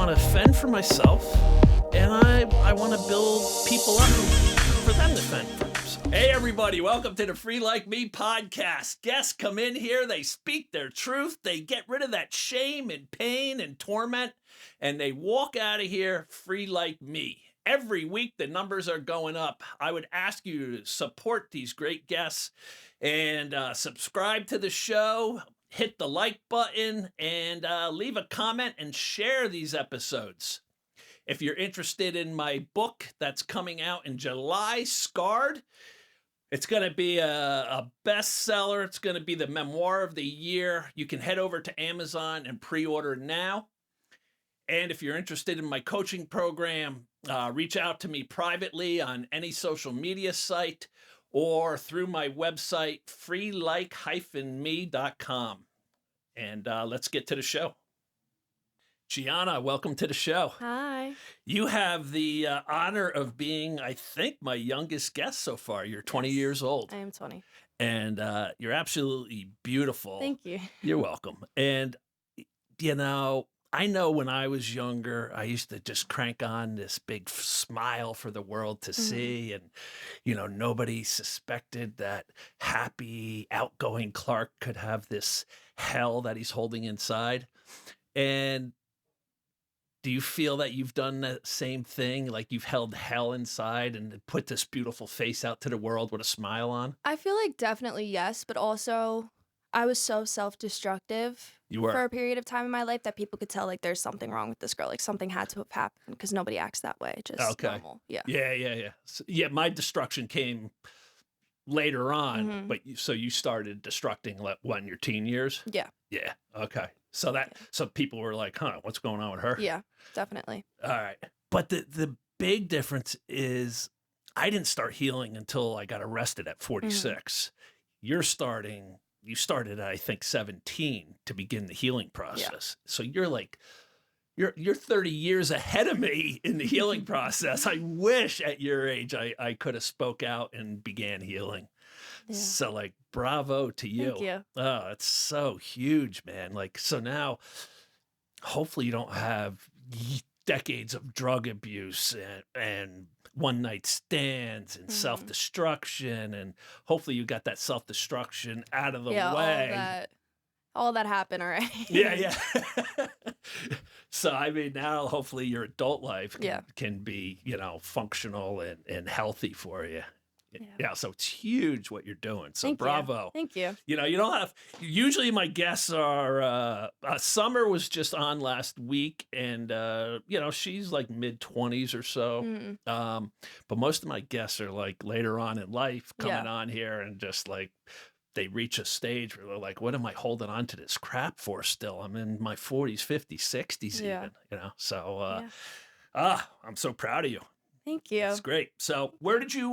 want to fend for myself, and I want to build people up for them to fend for themselves. Hey, everybody, welcome to the Free Like Me podcast. Guests come in here, they speak their truth, they get rid of that shame and pain and torment, and they walk out of here free like me. Every week, the numbers are going up. I would ask you to support these great guests and subscribe to the show. Hit the like button and leave a comment and share these episodes. If you're interested in my book that's coming out in July, Scarred, it's going to be a bestseller. It's going to be the memoir of the year. You can head over to Amazon and pre-order now. And if you're interested in my coaching program, reach out to me privately on any social media site or through my website, freelike-me.com. And let's get to the show. Gianna, welcome to the show. Hi. You have the honor of being, I think, my youngest guest so far. You're 20 years old. I am 20. And you're absolutely beautiful. Thank you. You're welcome. And, you know when I was younger, I used to just crank on this big smile for the world to see. And, nobody suspected that happy, outgoing Clark could have this hell that he's holding inside. And do you feel that you've done the same thing? Like you've held hell inside and put this beautiful face out to the world with a smile on? I feel like definitely yes, but also I was so self-destructive for a period of time in my life that people could tell like there's something wrong with this girl. Like something had to have happened because nobody acts that way. Just normal. Yeah. Yeah. So, my destruction came later on, but so you started destructing when your teen years? Yeah. Yeah. Okay. So people were like, huh, what's going on with her? Yeah, definitely. All right. But the big difference is I didn't start healing until I got arrested at 46. You started at, I think, 17 to begin the healing process. Yeah. So you're like, you're 30 years ahead of me in the healing process. I wish at your age I could have spoke out and began healing. Yeah. So like, bravo to you. Thank you. Oh, it's so huge, man. Like, so now hopefully you don't have decades of drug abuse and one night stands and self-destruction. And hopefully you got that self-destruction out of the way. All that happened already. Yeah. So, I mean, now hopefully your adult life can be, functional and healthy for you. Yeah, so it's huge what you're doing. So bravo. Thank you. You don't have, usually my guests are, Summer was just on last week and, she's like mid-20s or so. But most of my guests are like later on in life coming on here and just like, they reach a stage where they're like, what am I holding on to this crap for still? I'm in my 40s, 50s, 60s even, So, I'm so proud of you. Thank you. That's great. So where'd you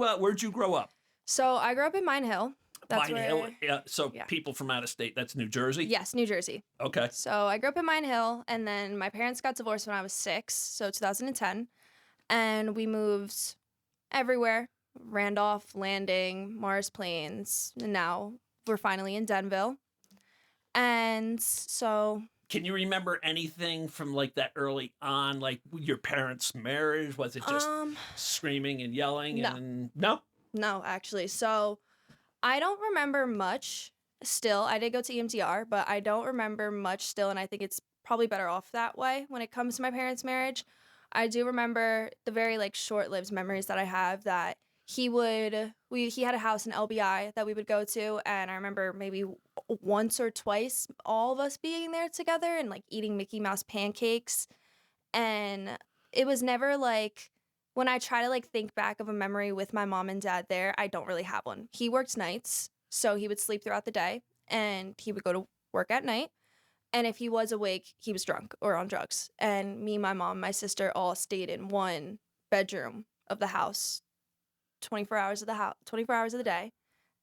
grow up? So I grew up in Mine Hill. Hill. Yeah. So people from out of state, that's New Jersey? Yes, New Jersey. Okay. So I grew up in Mine Hill, and then my parents got divorced when I was 6, so 2010. And we moved everywhere. Randolph, Landing, Mars Plains, and now we're finally in Denville. And so... Can you remember anything from like that early on, like your parents' marriage? Was it just screaming and yelling? No, actually. So I don't remember much still. I did go to EMDR, but I don't remember much still. And I think it's probably better off that way when it comes to my parents' marriage. I do remember the very like short-lived memories that I have that he had a house in LBI that we would go to, and I remember maybe once or twice all of us being there together and like eating Mickey Mouse pancakes. And it was never like, when I try to like think back of a memory with my mom and dad there, I don't really have one. He worked nights, so he would sleep throughout the day and he would go to work at night. And if he was awake, he was drunk or on drugs. And me, my mom, my sister all stayed in one bedroom of the house 24 hours of the day.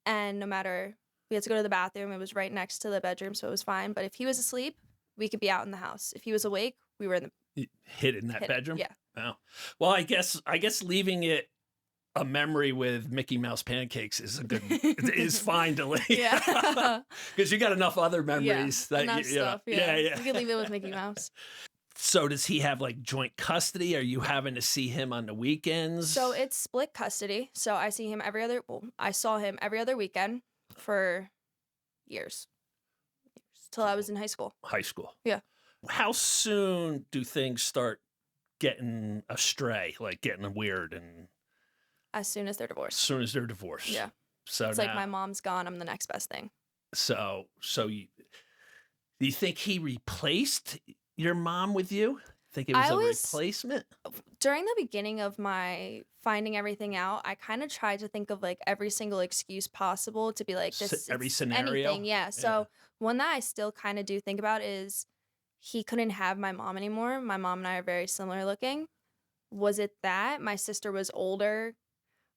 And no matter, we had to go to the bathroom, it was right next to the bedroom, so it was fine. But if he was asleep, we could be out in the house. If he was awake, we were in the hid in that bedroom. Yeah. Oh. Well, I guess leaving it a memory with Mickey Mouse pancakes is fine to leave. Yeah. Because you got enough other memories stuff. Yeah. We could leave it with Mickey Mouse. So does he have like joint custody? Are you having to see him on the weekends? So it's split custody. So I see him I saw him every other weekend for years. Till I was in high school. High school. Yeah. How soon do things start getting astray, like getting weird? And As soon as they're divorced. as soon as they're divorced. Yeah. So It's now, like my mom's gone, I'm the next best thing. So do you think he replaced your mom with you? Think it was a replacement? During the beginning of my finding everything out, I kind of tried to think of like every single excuse possible to be like this. Every it's scenario? anything, yeah. So one that I still kind of do think about is he couldn't have my mom anymore. My mom and I are very similar looking. Was it that? My sister was older.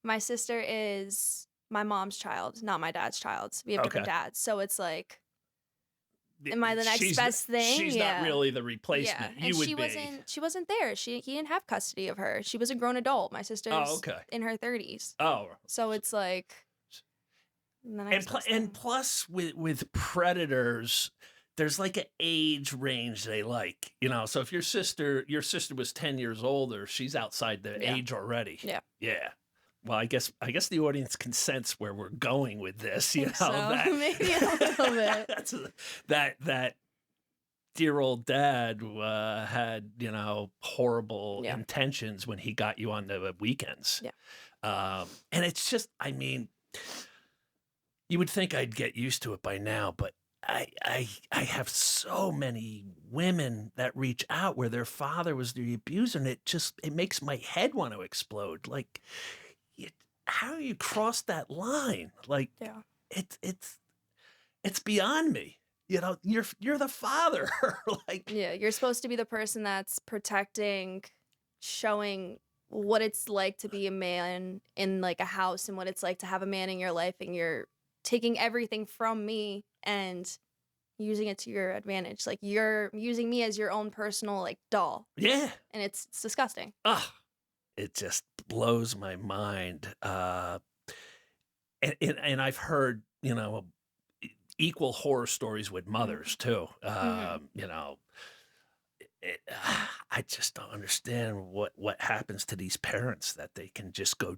My sister is my mom's child, not my dad's child. We have different dads. So it's like, am I the next best thing? She's not really the replacement. Yeah. You would she wasn't there. He didn't have custody of her. She was a grown adult. My sister's in her 30s. Oh. So it's like and plus with predators, there's like an age range they like, you know. So if your sister was 10 years older, she's outside the age already. Yeah. Yeah. Well, I guess the audience can sense where we're going with this, you know. So. Maybe a little bit. that dear old dad had, you know, horrible intentions when he got you on the weekends. Yeah. And it's just, I mean, you would think I'd get used to it by now, but I have so many women that reach out where their father was the abuser, and it makes my head want to explode. Like, how you cross that line? Like, it's beyond me. You know, you're the father. Like, yeah, you're supposed to be the person that's protecting, showing what it's like to be a man in like a house and what it's like to have a man in your life, and you're taking everything from me and using it to your advantage. Like, you're using me as your own personal like doll. Yeah. And it's disgusting. It just blows my mind. And I've heard, you know, equal horror stories with mothers too. You know, I just don't understand what happens to these parents that they can just go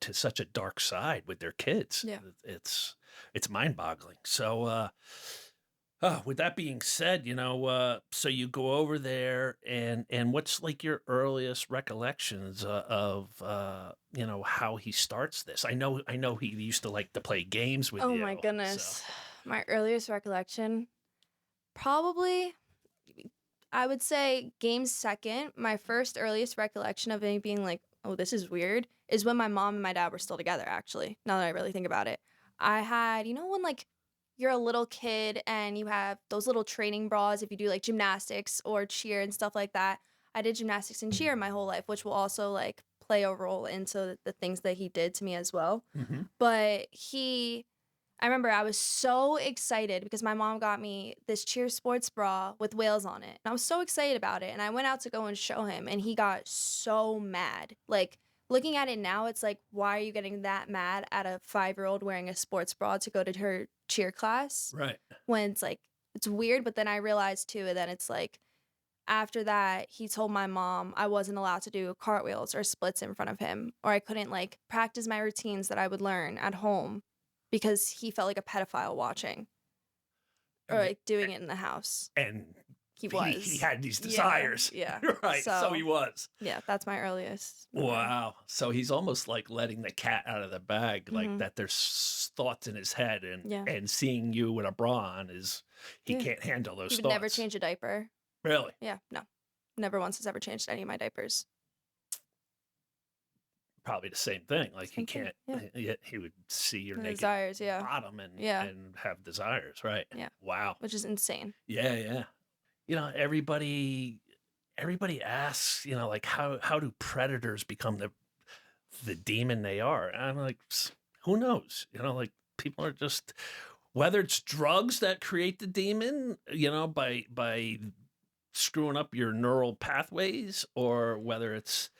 to such a dark side with their kids. Yeah. It's mind-boggling. So with that being said, you know, so you go over there, and what's like your earliest recollections of you know, how he starts this? I know he used to like to play games with you. Oh my goodness. So. My earliest recollection, probably, I would say games second. My first earliest recollection of me being like, oh, this is weird, is when my mom and my dad were still together, actually, now that I really think about it. I had, you know, when like you're a little kid and you have those little training bras if you do like gymnastics or cheer and stuff like that. I did gymnastics and cheer my whole life, which will also like play a role into the things that he did to me as well. Mm-hmm. But I remember I was so excited because my mom got me this cheer sports bra with whales on it. And I was so excited about it. And I went out to go and show him, and he got so mad. Like, looking at it now, it's like, why are you getting that mad at a 5-year-old wearing a sports bra to go to her cheer class? Right. When it's like, it's weird. But then I realized too, and then it's like, after that, he told my mom I wasn't allowed to do cartwheels or splits in front of him, or I couldn't like practice my routines that I would learn at home because he felt like a pedophile watching or like doing it in the house. And he was. He had these desires. Yeah. Right. So he was. Yeah, that's my earliest. Wow. So he's almost like letting the cat out of the bag, like that there's thoughts in his head, and seeing you with a bra on he can't handle those thoughts. He would never change a diaper. Really? Yeah, no. Never once has ever changed any of my diapers. Probably the same thing. Like Same he can't, he would see your naked desires, bottom and have desires, right? Yeah. Wow. Which is insane. Yeah. You know, everybody asks, you know, like how do predators become the demon they are? And I'm like, who knows? You know, like people are just, whether it's drugs that create the demon, you know, by screwing up your neural pathways, or whether it's,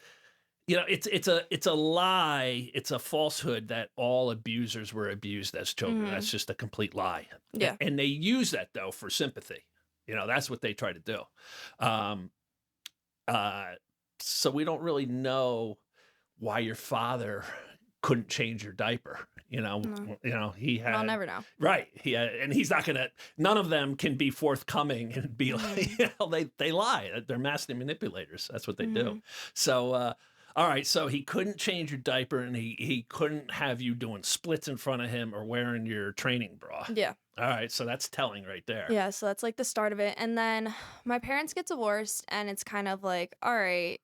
you know, it's a lie, it's a falsehood that all abusers were abused as children. That's just a complete lie. Yeah. And they use that though for sympathy. That's what they try to do. Um, so we don't really know why your father couldn't change your diaper. No. He I'll had, never know. right. And he's not gonna. None of them can be forthcoming and be like, they lie. They're master manipulators. That's what they do. So, all right. So he couldn't change your diaper, and he couldn't have you doing splits in front of him or wearing your training bra. Yeah. All right. So that's telling right there. Yeah, so that's like the start of it. And then my parents get divorced, and it's kind of like, all right,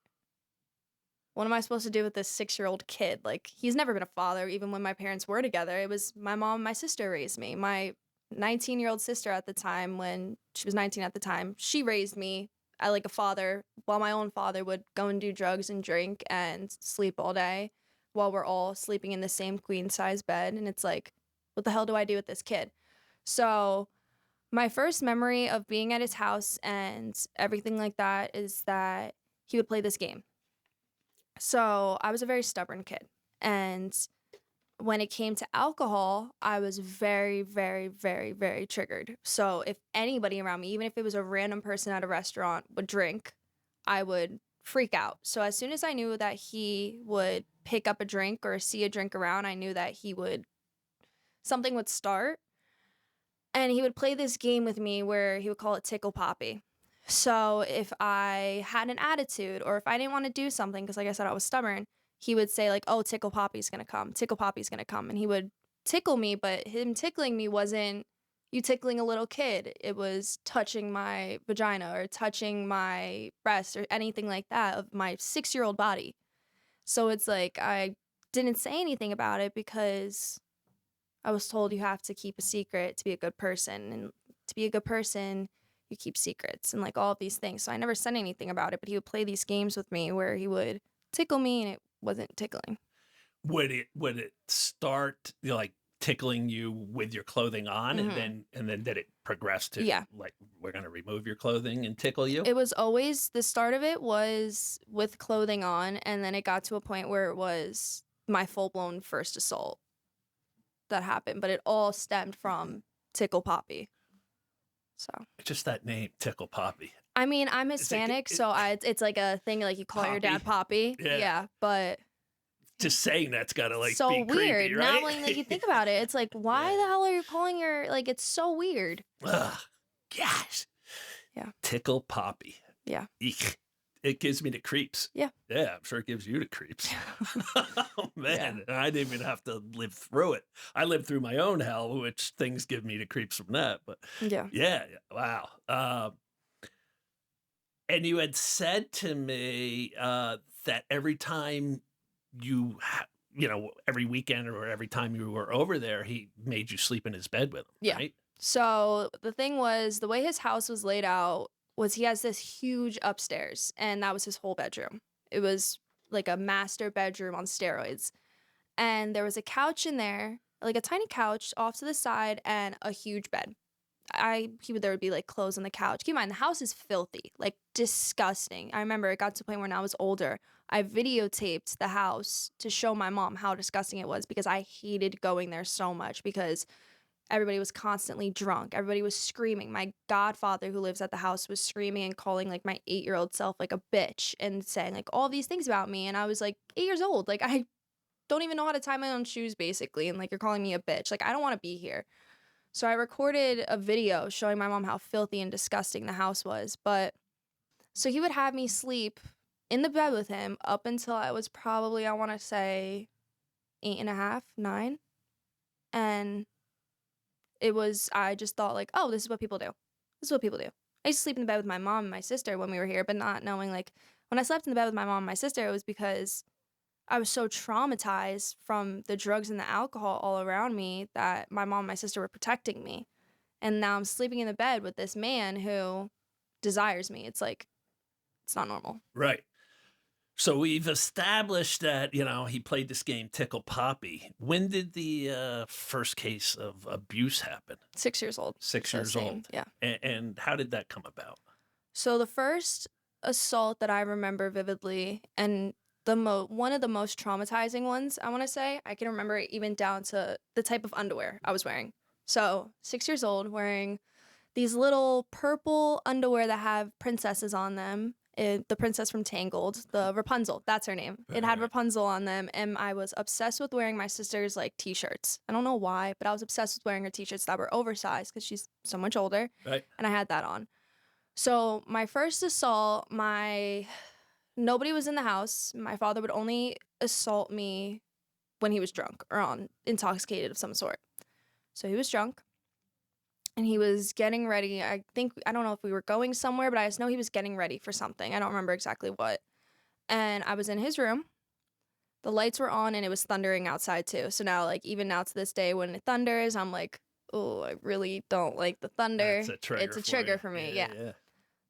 what am I supposed to do with this 6-year-old kid? Like, he's never been a father, even when my parents were together. It was my mom and my sister raised me. My 19-year-old sister at the time, when she was 19 at the time, she raised me like a father, while my own father would go and do drugs and drink and sleep all day while we're all sleeping in the same queen-size bed. And it's like, what the hell do I do with this kid? So my first memory of being at his house and everything like that is that he would play this game. So I was a very stubborn kid. And when it came to alcohol, I was very, very, very, very triggered. So if anybody around me, even if it was a random person at a restaurant, would drink, I would freak out. So as soon as I knew that he would pick up a drink or see a drink around, I knew that something would start. And he would play this game with me where he would call it Tickle Poppy. So if I had an attitude or if I didn't want to do something, because like I said, I was stubborn, he would say like, oh, Tickle Poppy's going to come. Tickle Poppy's going to come. And he would tickle me, but him tickling me wasn't you tickling a little kid. It was touching my vagina or touching my breast or anything like that of my 6-year-old body. So it's like I didn't say anything about it because I was told you have to keep a secret to be a good person. And to be a good person, you keep secrets and like all of these things. So I never said anything about it, but he would play these games with me where he would tickle me and it wasn't tickling. Would it start like tickling you with your clothing on and then did it progress to like we're going to remove your clothing and tickle you? It was always the start of it was with clothing on, and then it got to a point where it was my full-blown first assault that happened, but it all stemmed from Tickle Poppy. So just that name, Tickle Poppy. I mean, I'm Hispanic, so it's like a thing like you call your dad Poppy. Yeah, but just saying that's gotta like so be weird. creepy, right? Now when like you think about it, it's like why the hell are you calling your like it's so weird. Ugh, gosh. Yeah. Tickle Poppy. Yeah. Eek. It gives me the creeps. Yeah. Yeah, I'm sure it gives you the creeps. Oh, man. Yeah. I didn't even have to live through it. I lived through my own hell, which things give me the creeps from that. But yeah. Wow. And you had said to me that every time every weekend or every time you were over there, he made you sleep in his bed with him, right? So the thing was, the way his house was laid out was he has this huge upstairs, and that was his whole bedroom. It was like a master bedroom on steroids. And there was a couch in there, like a tiny couch off to the side, and a huge bed. There would be like clothes on the couch. Keep in mind, the house is filthy, like disgusting. I remember it got to the point when I was older, I videotaped the house to show my mom how disgusting it was because I hated going there so much because everybody was constantly drunk. Everybody was screaming. My godfather who lives at the house was screaming and calling like my 8-year-old self like a bitch and saying like all these things about me. And I was like 8 years old. Like I don't even know how to tie my own shoes basically. And like you're calling me a bitch. Like I don't want to be here. So I recorded a video showing my mom how filthy and disgusting the house was. But so he would have me sleep in the bed with him up until I was probably, I want to say 8.5, 9. And I just thought like, oh, this is what people do. This is what people do. I used to sleep in the bed with my mom and my sister when we were here, but not knowing like when I slept in the bed with my mom and my sister, it was because I was so traumatized from the drugs and the alcohol all around me that my mom and my sister were protecting me. And now I'm sleeping in the bed with this man who desires me. It's like, it's not normal. Right. So we've established that, he played this game Tickle Poppy. When did the first case of abuse happen? 6 years old. 6 years old. Yeah. And how did that come about? So the first assault that I remember vividly, and one of the most traumatizing ones, I want to say, I can remember it even down to the type of underwear I was wearing. So 6 years old, wearing these little purple underwear that have princesses on them. The princess from Tangled, the Rapunzel, that's her name. It had Rapunzel on them, and I was obsessed with wearing my sister's like t-shirts. I don't know why, but I was obsessed with wearing her t-shirts that were oversized because she's so much older, Right. and I had that on. So my first assault, nobody was in the house. My father would only assault me when he was drunk or intoxicated of some sort. So he was drunk. And he was getting ready. I don't know if we were going somewhere, but I just know he was getting ready for something. I don't remember exactly what. And I was in his room. The lights were on and it was thundering outside too. So now, like, even now to this day, when it thunders, I'm like, oh, I really don't like the thunder. It's a trigger for me. Yeah.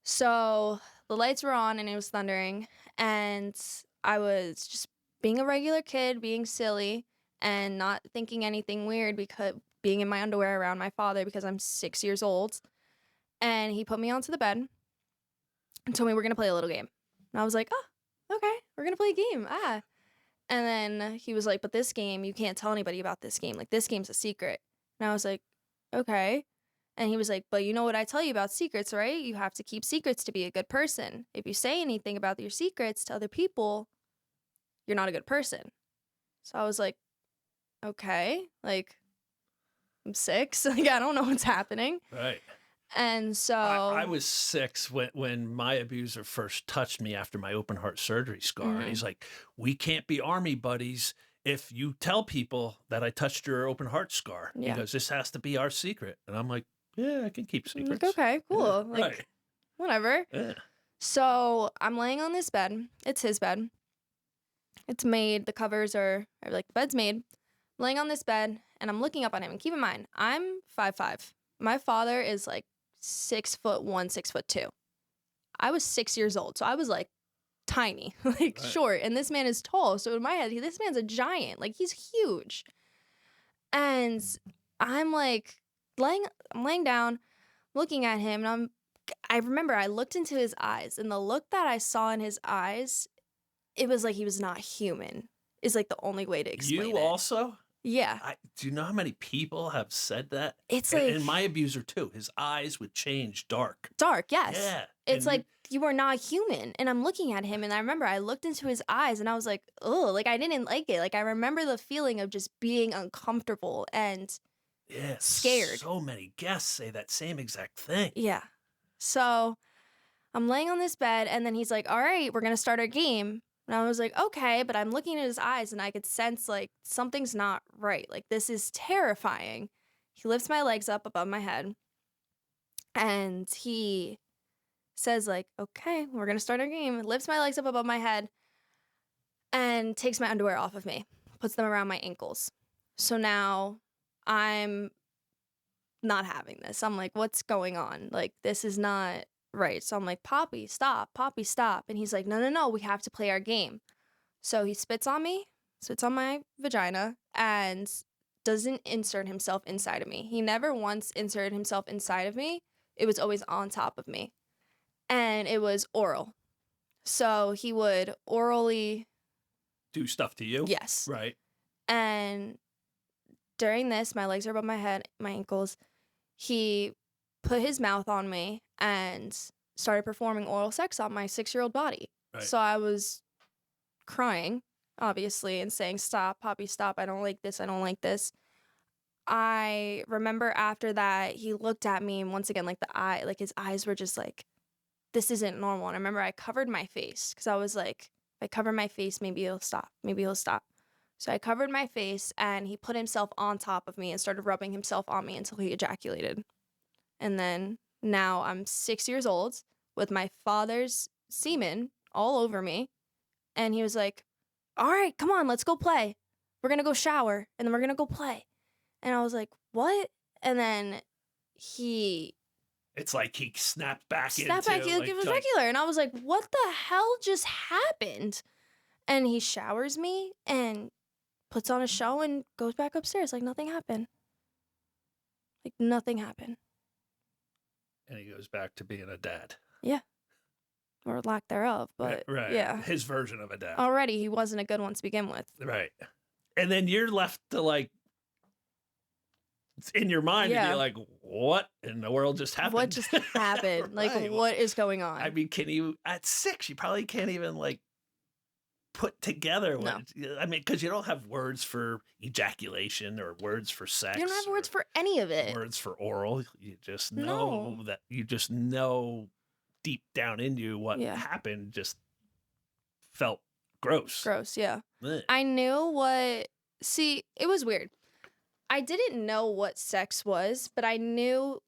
So the lights were on and it was thundering. And I was just being a regular kid, being silly and not thinking anything weird because being in my underwear around my father because I'm 6 years old. And he put me onto the bed and told me we're going to play a little game. And I was like, oh, okay, we're going to play a game. And then he was like, but this game, you can't tell anybody about this game. Like, this game's a secret. And I was like, okay. And he was like, but you know what I tell you about secrets, right? You have to keep secrets to be a good person. If you say anything about your secrets to other people, you're not a good person. So I was like, okay, like, I'm 6. Like, I don't know what's happening. Right. And so I was 6 when my abuser first touched me after my open heart surgery scar. Mm-hmm. And he's like, we can't be army buddies if you tell people that I touched your open heart scar. Yeah. He goes, this has to be our secret. And I'm like, yeah, I can keep secrets. like, okay, cool. Yeah, like, right. Whatever. Yeah. So I'm laying on this bed. It's his bed. It's made. The covers are like, the bed's made. I'm laying on this bed and I'm looking up on him. And keep in mind, I'm 5'5". My father is like 6'1", 6'2". I was 6 years old, so I was like tiny, like right. short. And this man is tall. So in my head, this man's a giant. Like, he's huge. And I'm like I'm laying down, looking at him, and I remember I looked into his eyes, and the look that I saw in his eyes, it was like he was not human. Is like the only way to explain it. You also? Yeah. Do you know how many people have said that? It's like, and my abuser too. His eyes would change dark. Dark, yes. Yeah. It's like, you are not human. And I'm looking at him, and I remember I looked into his eyes, and I was like, oh, like, I didn't like it. Like, I remember the feeling of just being uncomfortable and scared. So many guests say that same exact thing. Yeah. So I'm laying on this bed, and then he's like, all right, we're going to start our game. And I was like, okay, but I'm looking at his eyes, and I could sense, like, something's not right. Like, this is terrifying. He lifts my legs up above my head, and he says, like, okay, we're going to start our game. Lifts my legs up above my head and takes my underwear off of me, puts them around my ankles. So now I'm not having this. I'm like, what's going on? Like, this is not right. So I'm like, Poppy, stop. Poppy, stop. And he's like, no, we have to play our game. So he spits on me, spits on my vagina, and doesn't insert himself inside of me. He never once inserted himself inside of me. It was always on top of me. And it was oral. So he would orally do stuff to you? Yes. Right. And during this, my legs are above my head, my ankles. He put his mouth on me and started performing oral sex on my 6-year-old body. Right. So I was crying, obviously, and saying, stop, Poppy, stop. I don't like this. I don't like this. I remember after that, he looked at me, and once again, like his eyes were just like, this isn't normal. And I remember I covered my face because I was like, if I cover my face, maybe he'll stop. Maybe he'll stop. So I covered my face, and he put himself on top of me and started rubbing himself on me until he ejaculated. And then now I'm 6 years old with my father's semen all over me. And he was like, all right, come on, let's go play. We're going to go shower, and then we're going to go play. And I was like, what? And then it's like he snapped back like like, it was regular. And I was like, what the hell just happened? And he showers me and puts on a show and goes back upstairs like nothing happened. Like nothing happened. And he goes back to being a dad. Yeah. Or lack thereof, but right. Yeah. His version of a dad. Already, he wasn't a good one to begin with. Right. And then you're left to, like, in your mind to be like, what in the world just happened? What just happened? Like, Right. what is going on? I mean, can you, at 6, you probably can't even like put together what, I mean, because you don't have words for ejaculation or words for sex. You don't have words for any of it. Words for oral. You just No. know that you just know deep down in you what Yeah. happened just felt gross. Gross, yeah. Ugh. I knew what. See, it was weird. I didn't know what sex was, but I knew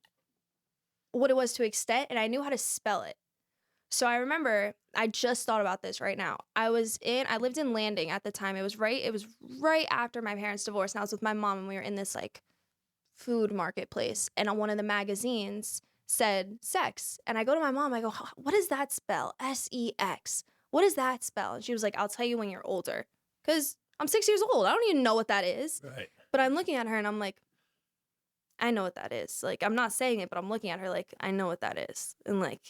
what it was to extent, and I knew how to spell it. So I remember, I just thought about this right now. I lived in Landing at the time. It was right after my parents divorced, and I was with my mom, and we were in this like food marketplace, and on one of the magazines said sex. And I go to my mom, I go, what does that spell? S-E-X. What does that spell? And she was like, I'll tell you when you're older. Because I'm 6 years old. I don't even know what that is. Right. But I'm looking at her and I'm like, I know what that is. Like, I'm not saying it, but I'm looking at her like, I know what that is. And like,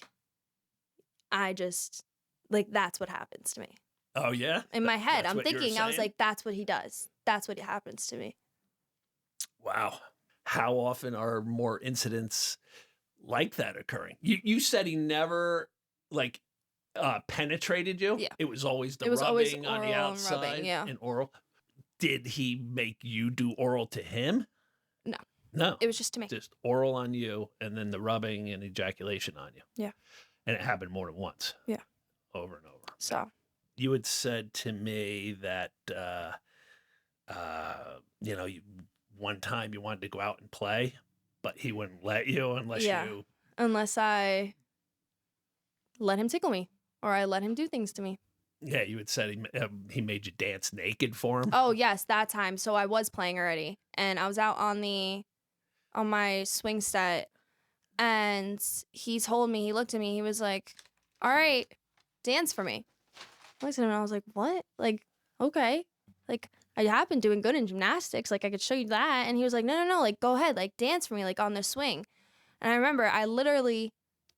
I just, like, that's what happens to me. Oh, yeah? In my head, That's I'm what you were thinking, I was saying? like, that's what he does. That's what happens to me. Wow. How often are more incidents like that occurring? You said he never like penetrated you. Yeah. It was always the It was always rubbing on the oral and outside rubbing, yeah. and oral. Did he make you do oral to him? No. No. It was just to me. Just oral on you and then the rubbing and ejaculation on you. Yeah. And it happened more than once. Yeah. Over and over. So. You had said to me that one time you wanted to go out and play, but he wouldn't let you Unless I let him tickle me or I let him do things to me. Yeah, you had said he made you dance naked for him. Oh, yes, that time. So I was playing already, and I was out on my swing set, and he looked at me, he was like, all right, dance for me. I looked at him and I was like, what? Like, okay. Like, I have been doing good in gymnastics. Like, I could show you that. And he was like, no, like, go ahead. Like, dance for me, like, on the swing. And I remember I literally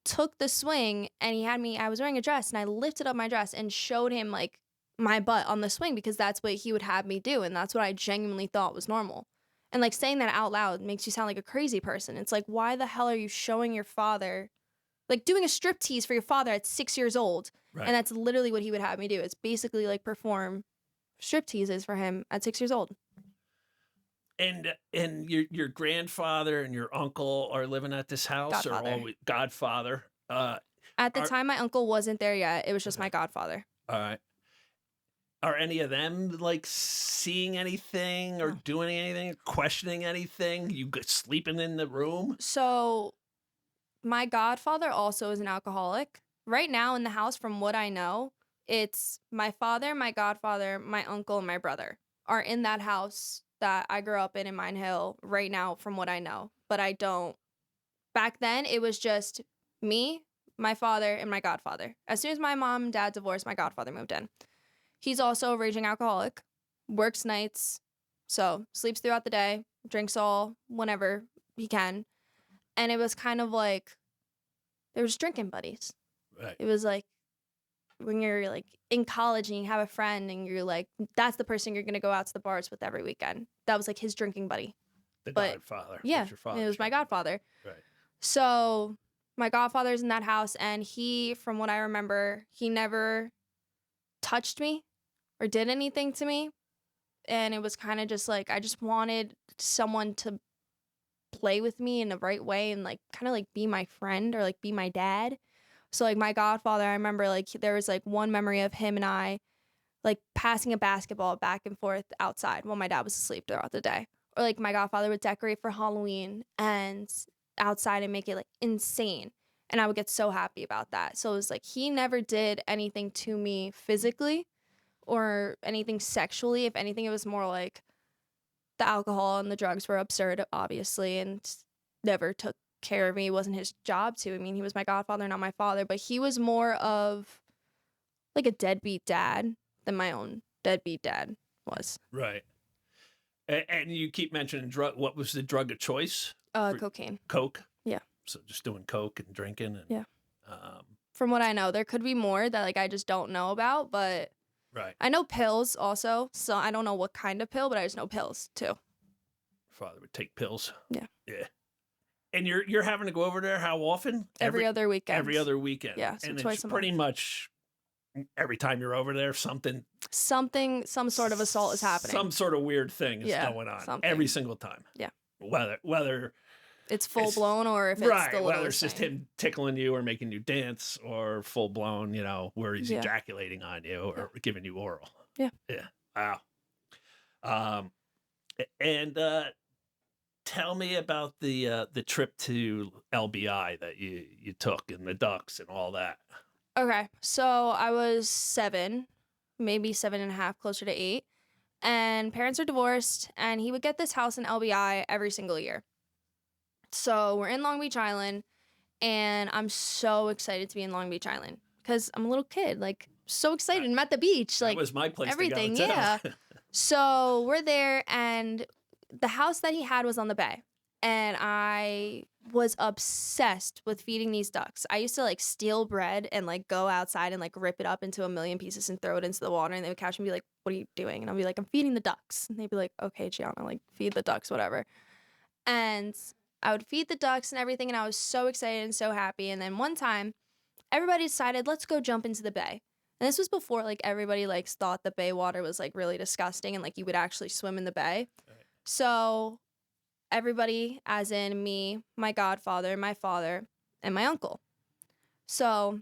took the swing and I was wearing a dress and I lifted up my dress and showed him, like, my butt on the swing because that's what he would have me do. And that's what I genuinely thought was normal. And, like, saying that out loud makes you sound like a crazy person. It's like, why the hell are you showing your father, like, doing a striptease for your father at 6 years old? Right. And that's literally what he would have me do. It's basically, like, perform strip teases for him at 6 years old. And your grandfather and your uncle are living at this house? Godfather. Or always godfather? At the time, my uncle wasn't there yet. It was just my godfather. All right. Are any of them, like, seeing anything or doing anything, questioning anything? You sleeping in the room? So my godfather also is an alcoholic. Right now in the house, from what I know, it's my father, my godfather, my uncle, and my brother are in that house that I grew up in Mine Hill right now, from what I know. But I don't. Back then, it was just me, my father, and my godfather. As soon as my mom and dad divorced, my godfather moved in. He's also a raging alcoholic, works nights, so sleeps throughout the day, drinks all whenever he can. And it was kind of like, they were just drinking buddies. Right. It was like, when you're like in college and you have a friend and you're like, that's the person you're going to go out to the bars with every weekend. That was like his drinking buddy. The godfather. Yeah, your father. it was my godfather. Right. So my godfather's in that house, and he, from what I remember, he never touched me or did anything to me. And it was kind of just like, I just wanted someone to play with me in the right way and like kind of like be my friend or like be my dad. So, like, my godfather, I remember, like, there was, like, one memory of him and I, like, passing a basketball back and forth outside while my dad was asleep throughout the day. Or, like, my godfather would decorate for Halloween and outside and make it, like, insane. And I would get so happy about that. So, it was, like, he never did anything to me physically or anything sexually. If anything, it was more, like, the alcohol and the drugs were absurd, obviously, and never took care of me. It wasn't his job to. I mean, he was my godfather, not my father, but he was more of like a deadbeat dad than my own deadbeat dad was. Right. And you keep mentioning drug. What was the drug of choice? Cocaine. Coke? Yeah. So just doing coke and drinking. And, yeah. From what I know, there could be more that like I just don't know about, but right. I know pills also. So I don't know what kind of pill, but I just know pills too. Father would take pills. Yeah. Yeah. And you're having to go over there how often? Every other weekend. Every other weekend. Yeah, so and twice it's a pretty month. much every time you're over there, some sort of assault is happening. Some sort of weird thing is Yeah, going on something. every single time. Yeah. Whether it's full blown or if it's right, the whether it's just thing. him tickling you or making you dance or full blown, you know, where he's Yeah. ejaculating on you or giving you oral. Yeah. Yeah. Wow. And tell me about the trip to LBI that you took and the ducks and all that. Okay, so I was 7, maybe 7.5, closer to 8, and parents are divorced, and he would get this house in LBI every single year. So we're in Long Beach Island, and I'm so excited to be in Long Beach Island because I'm a little kid, like so excited. I'm at the beach, like that was my place everything, to go, too. yeah. So we're there, and the house that he had was on the bay, and I was obsessed with feeding these ducks. I used to like steal bread and like go outside and like rip it up into a million pieces and throw it into the water, and they would catch me and be like, "What are you doing?" And I'll be like, "I'm feeding the ducks." And they'd be like, "Okay, Gianna, like feed the ducks, whatever." And I would feed the ducks and everything, and I was so excited and so happy. And then one time, everybody decided, let's go jump into the bay. And this was before like everybody like thought the bay water was like really disgusting and like you would actually swim in the bay. Right. So everybody, as in me, my godfather, my father, and my uncle. So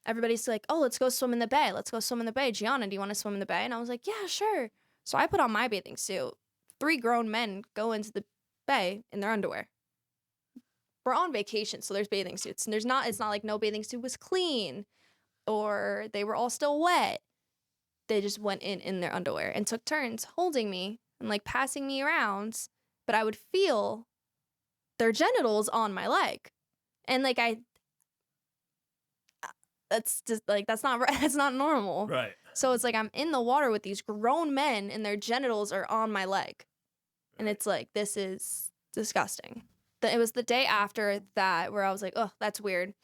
everybody's like, oh, let's go swim in the bay. Let's go swim in the bay. Gianna, do you want to swim in the bay? And I was like, yeah, sure. So I put on my bathing suit. 3 grown men go into the bay in their underwear. We're on vacation, so there's bathing suits. And it's not like no bathing suit was clean or they were all still wet. They just went in their underwear and took turns holding me and like passing me around. But I would feel their genitals on my leg. And like that's just like, that's not right. That's not normal. Right. So it's like I'm in the water with these grown men and their genitals are on my leg. And it's like, this is disgusting. It was the day after that where I was like, oh, that's weird.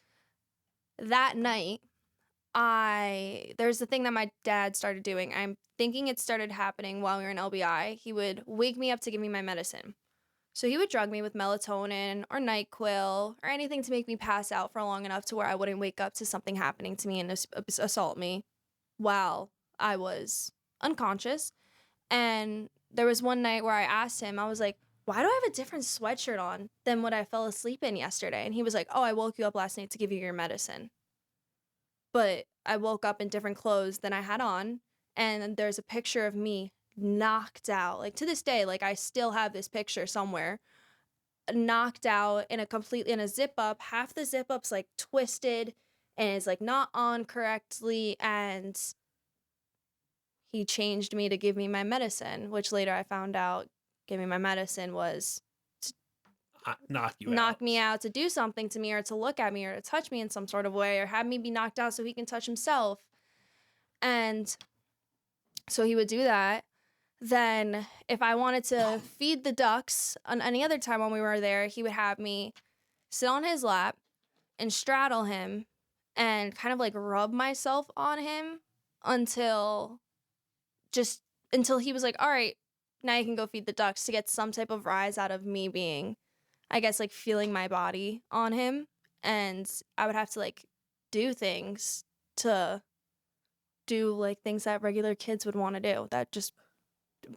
That night, there's the thing that my dad started doing. I'm thinking it started happening while we were in LBI. He would wake me up to give me my medicine. So he would drug me with melatonin or NyQuil or anything to make me pass out for long enough to where I wouldn't wake up to something happening to me and assault me while I was unconscious. And there was one night where I asked him, I was like, why do I have a different sweatshirt on than what I fell asleep in yesterday? And he was like, oh, I woke you up last night to give you your medicine. But I woke up in different clothes than I had on. And there's a picture of me knocked out. Like to this day, like I still have this picture somewhere. Knocked out in a zip up. Half the zip up's like twisted and it's like not on correctly. And he changed me to give me my medicine, which later I found out giving my medicine was to knock me out, to do something to me or to look at me or to touch me in some sort of way or have me be knocked out so he can touch himself. And so he would do that. Then if I wanted to feed the ducks on any other time when we were there, he would have me sit on his lap and straddle him and kind of like rub myself on him until he was like, all right, now you can go feed the ducks, to get some type of rise out of me being, I guess, like feeling my body on him. And I would have to like do things to do like things that regular kids would want to do. That just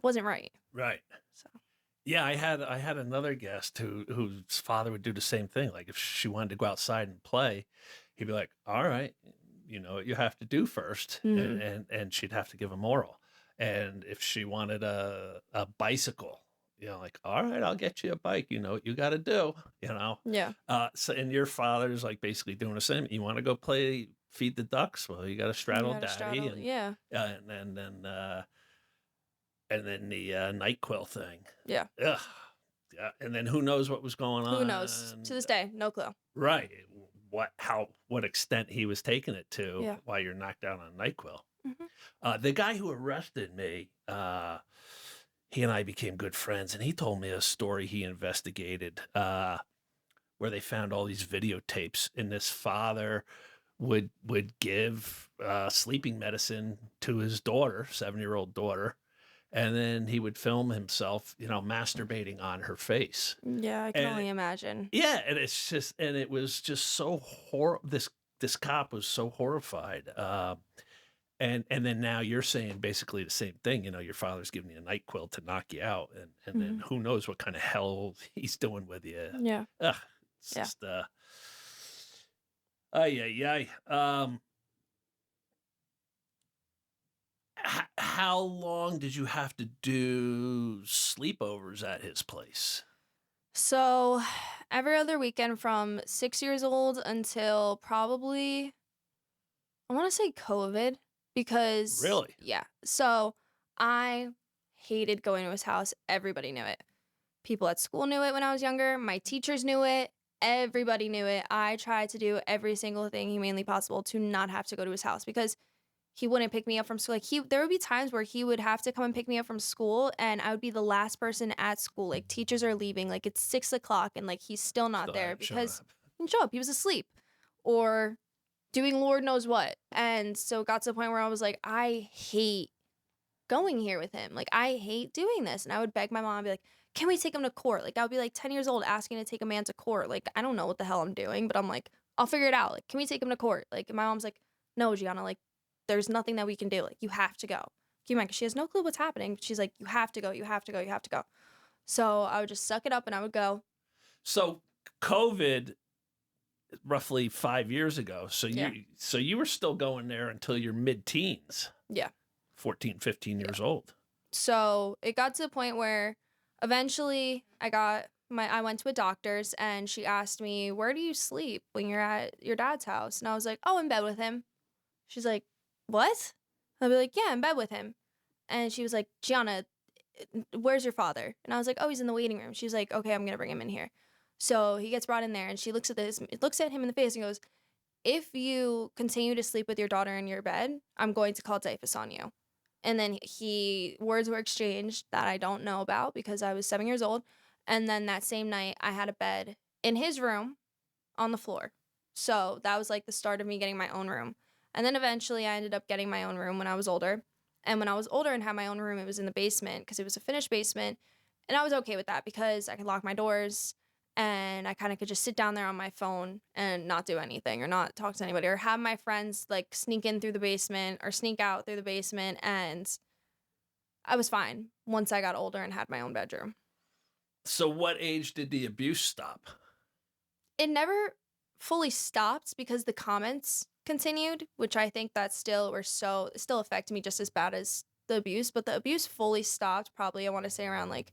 wasn't right. Right. So yeah, I had another guest whose father would do the same thing. Like if she wanted to go outside and play, he'd be like, all right, you know what you have to do first. Mhm. And she'd have to give him oral. And if she wanted a bicycle, you know, like, all right, I'll get you a bike. You know what you got to do, you know? Yeah. So, and your father's like basically doing the same. You want to go feed the ducks? Well, you got to straddle daddy. Yeah. And then the NyQuil thing. Yeah. Ugh. Yeah. And then who knows what was going on? Who knows? To this day, no clue. Right. What extent he was taking it to Yeah. while you're knocked out on NyQuil. Mm-hmm. The guy who arrested me, he and I became good friends, and he told me a story he investigated where they found all these videotapes, and this father would give sleeping medicine to his daughter, 7-year-old daughter, and then he would film himself, masturbating on her face. Yeah, I can And only imagine. yeah, and it was just so this cop was so horrified. And then now you're saying basically the same thing. Your father's giving you a NyQuil to knock you out, and then who knows what kind of hell he's doing with you. Yeah. Ugh, it's Yeah. just ay. How long did you have to do sleepovers at his place? So every other weekend from 6 years old until probably, I want to say COVID, because Really? yeah. So I hated going to his house. Everybody knew it. People at school knew it when I was younger. My teachers knew it. Everybody knew it. I tried to do every single thing humanly possible to not have to go to his house because he wouldn't pick me up from school. Like there would be times where he would have to come and pick me up from school, and I would be the last person at school. Like teachers are leaving, like it's 6 o'clock, and like he's still not there because he didn't show up. He was asleep or doing Lord knows what. And so it got to the point where I was like, I hate going here with him. Like I hate doing this. And I would beg my mom and be like, can we take him to court? Like I would be like 10 years old asking to take a man to court. Like I don't know what the hell I'm doing, but I'm like, I'll figure it out. Like, can we take him to court? Like, and my mom's like, no, Gianna, like, there's nothing that we can do. Like, you have to go. Can you imagine? She has no clue what's happening. But she's like, you have to go. You have to go. You have to go. So I would just suck it up and I would go. So COVID, roughly 5 years ago. So Yeah. you were still going there until your mid-teens. Yeah. 14, 15 years old. So it got to the point where eventually I went to a doctor's and she asked me, where do you sleep when you're at your dad's house? And I was like, oh, in bed with him. She's like, what? I'll be like, yeah, in bed with him. And she was like, Gianna, where's your father? And I was like, oh, he's in the waiting room. She's like, okay, I'm going to bring him in here. So he gets brought in there and she looks at him in the face and goes, if you continue to sleep with your daughter in your bed, I'm going to call typhus on you. And then words were exchanged that I don't know about because I was 7 years old. And then that same night I had a bed in his room on the floor. So that was like the start of me getting my own room. And then eventually I ended up getting my own room when I was older. And when I was older and had my own room, it was in the basement because it was a finished basement. And I was okay with that because I could lock my doors and I kind of could just sit down there on my phone and not do anything or not talk to anybody or have my friends like sneak in through the basement or sneak out through the basement. And I was fine once I got older and had my own bedroom. So what age did the abuse stop? It never fully stopped because the comments continued, which I think that still affect me just as bad as the abuse, but the abuse fully stopped probably, I want to say around like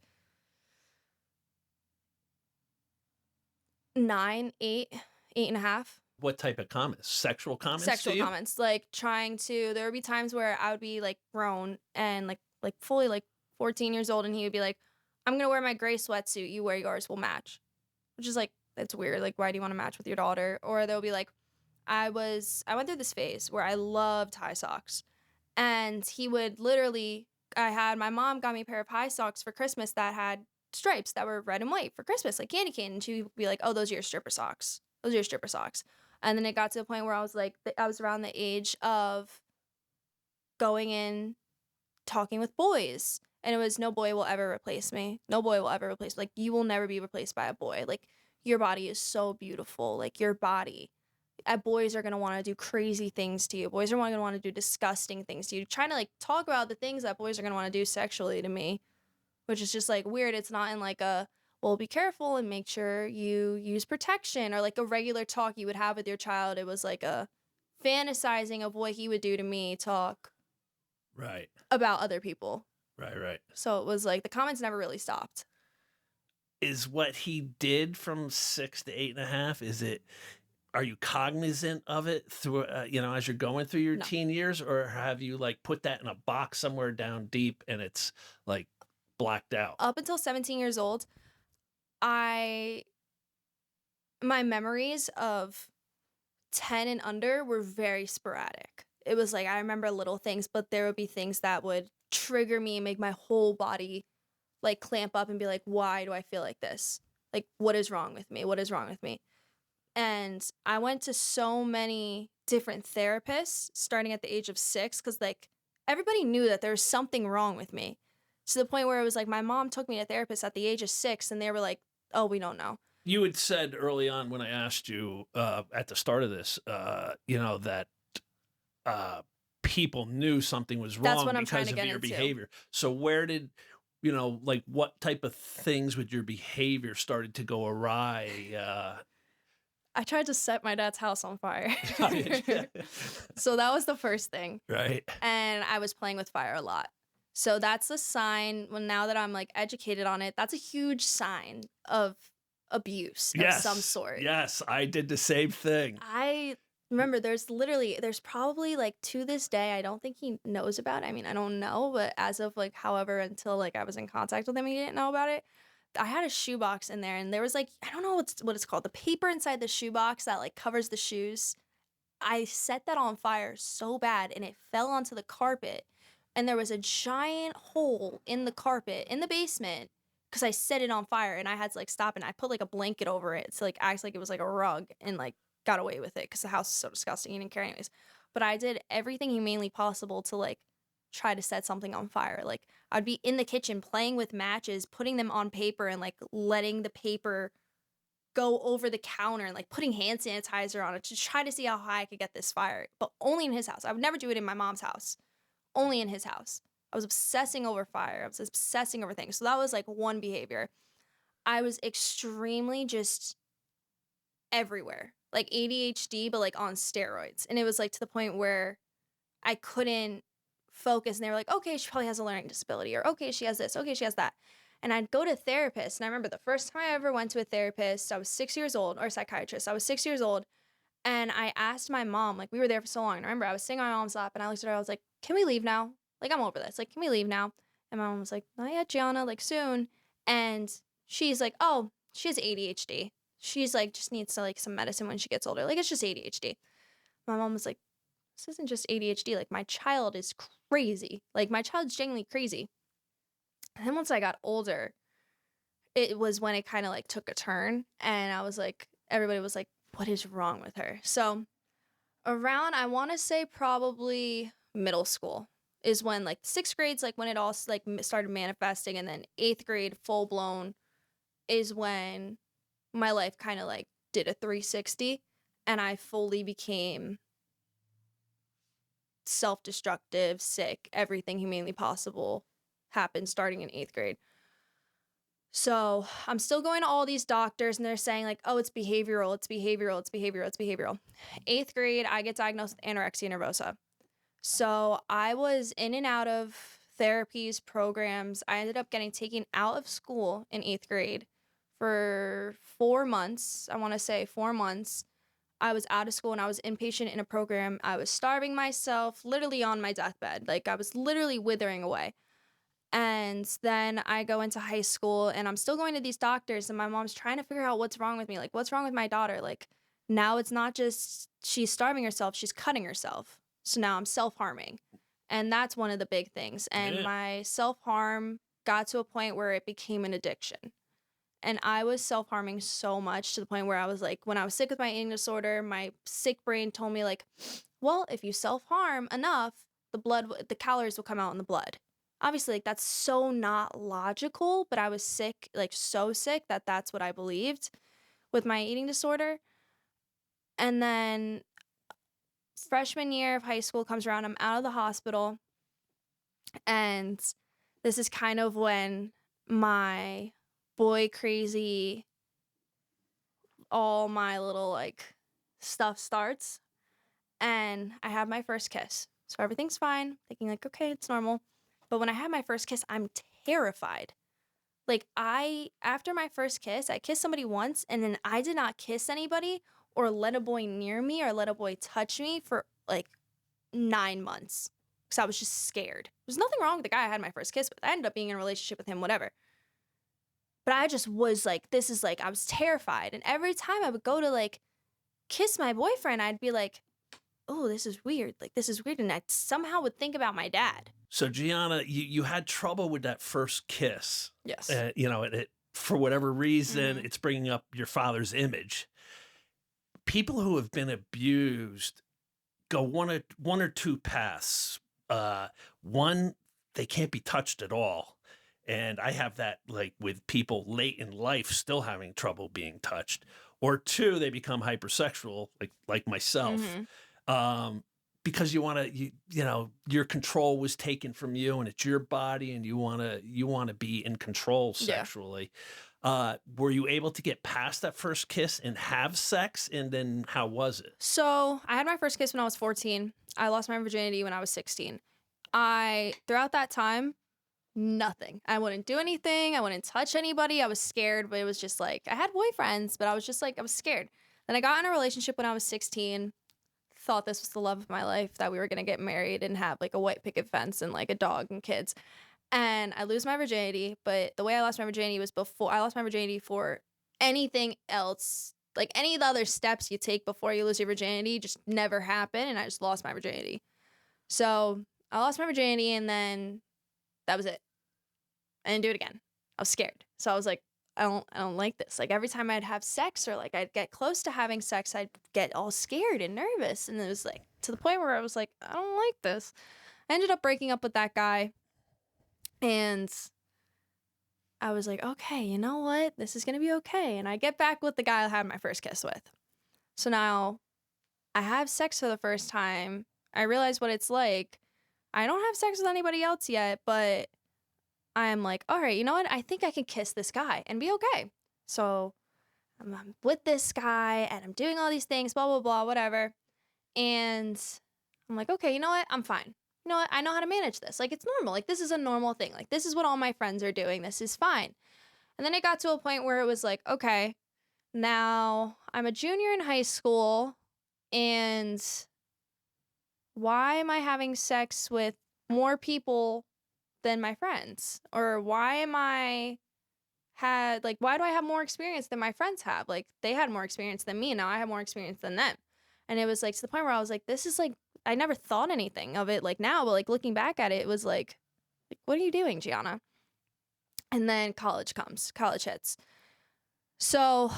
9, 8 and a half. What type of comments? Sexual comments? Sexual comments. Like there would be times where I would be like grown and like fully like 14 years old and he would be like, I'm going to wear my gray sweatsuit. You wear yours. We'll match. Which is like, that's weird. Like, why do you want to match with your daughter? Or they'll be like, I went through this phase where I loved high socks. And he would my mom got me a pair of high socks for Christmas that had stripes that were red and white for Christmas, like candy cane. And she would be like, oh, those are your stripper socks. Those are your stripper socks. And then it got to the point where I was like, I was around the age of going in, talking with boys. And it was, no boy will ever replace me. No boy will ever replace me. Like, you will never be replaced by a boy. Like, your body is so beautiful. Like, your body. Boys are going to want to do crazy things to you. Boys are going to want to do disgusting things to you. Trying to, like, talk about the things that boys are going to want to do sexually to me, which is just, like, weird. It's not in, like, well, be careful and make sure you use protection or, like, a regular talk you would have with your child. It was, like, a fantasizing of what he would do to me talk Right. about other people. Right. So it was, like, the comments never really stopped. Is what he did from 6 to 8.5, are you cognizant of it through, as you're going through your teen years, or have you like put that in a box somewhere down deep and it's like blacked out? Up until 17 years old, my memories of 10 and under were very sporadic. It was like, I remember little things, but there would be things that would trigger me and make my whole body like clamp up and be like, why do I feel like this? Like, what is wrong with me? What is wrong with me? And I went to so many different therapists starting at the age of 6 because, like, everybody knew that there was something wrong with me. to the point where it was like my mom took me to a therapist at the age of 6, and they were like, "Oh, we don't know." You had said early on when I asked you at the start of this, that people knew something was That's wrong what I'm trying because to of get your into. behavior. So where did, like what type of things with your behavior started to go awry? I tried to set my dad's house on fire. Yeah. So that was the first thing. Right. And I was playing with fire a lot. So that's a sign, when now that I'm like educated on it, that's a huge sign of abuse of some sort. Yes, I did the same thing. I remember there's probably like to this day, I don't think he knows about it. I mean, I don't know, but as of like however until like I was in contact with him, he didn't know about it. I had a shoebox in there, and there was like, I don't know what it's called, the paper inside the shoebox that like covers the shoes. I set that on fire so bad, and it fell onto the carpet, and there was a giant hole in the carpet in the basement because I set it on fire, and I had to like stop, and I put like a blanket over it to like act like it was like a rug, and like got away with it because the house is so disgusting. He didn't care anyways. But I did everything humanely possible to like try to set something on fire. Like I'd be in the kitchen playing with matches, putting them on paper, and like letting the paper go over the counter, and like putting hand sanitizer on it to try to see how high I could get this fire, but only in his house. I would never do it in my mom's house, only in his house. I was obsessing over fire. I was obsessing over things. So that was like one behavior. I was extremely just everywhere, like ADHD, but like on steroids. And it was like to the point where I couldn't focus, and they were like, okay, she probably has a learning disability, or okay, she has this, okay, she has that. And I'd go to therapists, and I remember the first time I ever went to a therapist, I was 6 years old, or a psychiatrist. I was 6 years old, and I asked my mom, like, we were there for so long. And I remember I was sitting on my mom's lap, and I looked at her, I was like, can we leave now? Like, I'm over this. Like, can we leave now? And my mom was like, not yet, Gianna, like, soon. And she's like, oh, she has ADHD. She's like, just needs to, like, some medicine when she gets older. Like, it's just ADHD. My mom was like, this isn't just ADHD. Like, my child is crazy. Like, my child's genuinely crazy. And then once I got older, it was when it kind of like took a turn, and I was like, everybody was like, what is wrong with her? So around, I want to say probably middle school is when like 6th grade's like when it all like started manifesting, and then 8th grade full blown is when my life kind of like did a 360, and I fully became self-destructive, sick, everything humanly possible happened starting in 8th grade. So I'm still going to all these doctors, and they're saying like, oh, it's behavioral, it's behavioral, it's behavioral, it's behavioral. 8th grade, I get diagnosed with anorexia nervosa. So I was in and out of therapies, programs. I ended up getting taken out of school in 8th grade for 4 months. I want to say 4 months. I was out of school, and I was inpatient in a program. I was starving myself, literally on my deathbed. Like I was literally withering away. And then I go into high school, and I'm still going to these doctors, and my mom's trying to figure out what's wrong with me. Like, what's wrong with my daughter? Like, now it's not just she's starving herself, she's cutting herself. So now I'm self-harming. And that's one of the big things. And my self-harm got to a point where it became an addiction. And I was self-harming so much to the point where I was like, when I was sick with my eating disorder, my sick brain told me like, well, if you self-harm enough, the calories will come out in the blood. Obviously, like, that's so not logical, but I was sick, like so sick that that's what I believed with my eating disorder. And then freshman year of high school comes around, I'm out of the hospital, and this is kind of when my boy crazy, all my little like stuff starts, and I have my first kiss. So everything's fine, thinking like, okay, it's normal. But when I had my first kiss, I'm terrified. Like after my first kiss, I kissed somebody once, and then I did not kiss anybody or let a boy near me or let a boy touch me for like 9 months. Because I was just scared. There's nothing wrong with the guy I had my first kiss with. I ended up being in a relationship with him, whatever. But I just was like, this is like, I was terrified. And every time I would go to like kiss my boyfriend, I'd be like, oh, this is weird. Like, this is weird. And I somehow would think about my dad. So Gianna, you had trouble with that first kiss. Yes. It for whatever reason, it's bringing up your father's image. People who have been abused go one or two paths. One, they can't be touched at all. And I have that like with people late in life still having trouble being touched. Or two, they become hypersexual, like myself. Um, because you want to, you know, your control was taken from you and it's your body and you want to be in control sexually. Were you able to get past that first kiss and have sex? And then how was it? So I had my first kiss when I was 14. I lost my virginity when I was 16. Throughout that time, nothing. I wouldn't do anything. I wouldn't touch anybody. I was scared, but it was just like, I had boyfriends, but I was just like, I was scared. Then I got in a relationship when I was 16, thought this was the love of my life, that we were going to get married and have like a white picket fence and like a dog and kids. And I lose my virginity, but the way I lost my virginity was before I lost my virginity for anything else. Like any of the other steps you take before you lose your virginity just never happen. And I just lost my virginity. So I lost my virginity and then that was it. I didn't do it again. I was scared. So I was like, I don't like this. Like every time I'd have sex or like I'd get close to having sex, I'd get all scared and nervous. And it was like to the point where I was like, I don't like this. I ended up breaking up with that guy. And I was like, okay, you know what? This is going to be okay. And I get back with the guy I had my first kiss with. So now I have sex for the first time. I realize what it's like. I don't have sex with anybody else yet, but I'm like, all right, you know what? I think I can kiss this guy and be okay. So I'm with this guy and I'm doing all these things, blah, blah, blah, whatever. And I'm like, okay, you know what? I'm fine. You know what? I know how to manage this. Like, it's normal. Like, this is a normal thing. Like, this is what all my friends are doing. This is fine. And then it got to a point where it was like, okay, now I'm a junior in high school and why am I having sex with more people than my friends? Or why do I have more experience than my friends have? Like, they had more experience than me, and now I have more experience than them. And it was like to the point where I was like, this is like, I never thought anything of it like now, but like looking back at it, it was like what are you doing, Gianna? And then college hits. So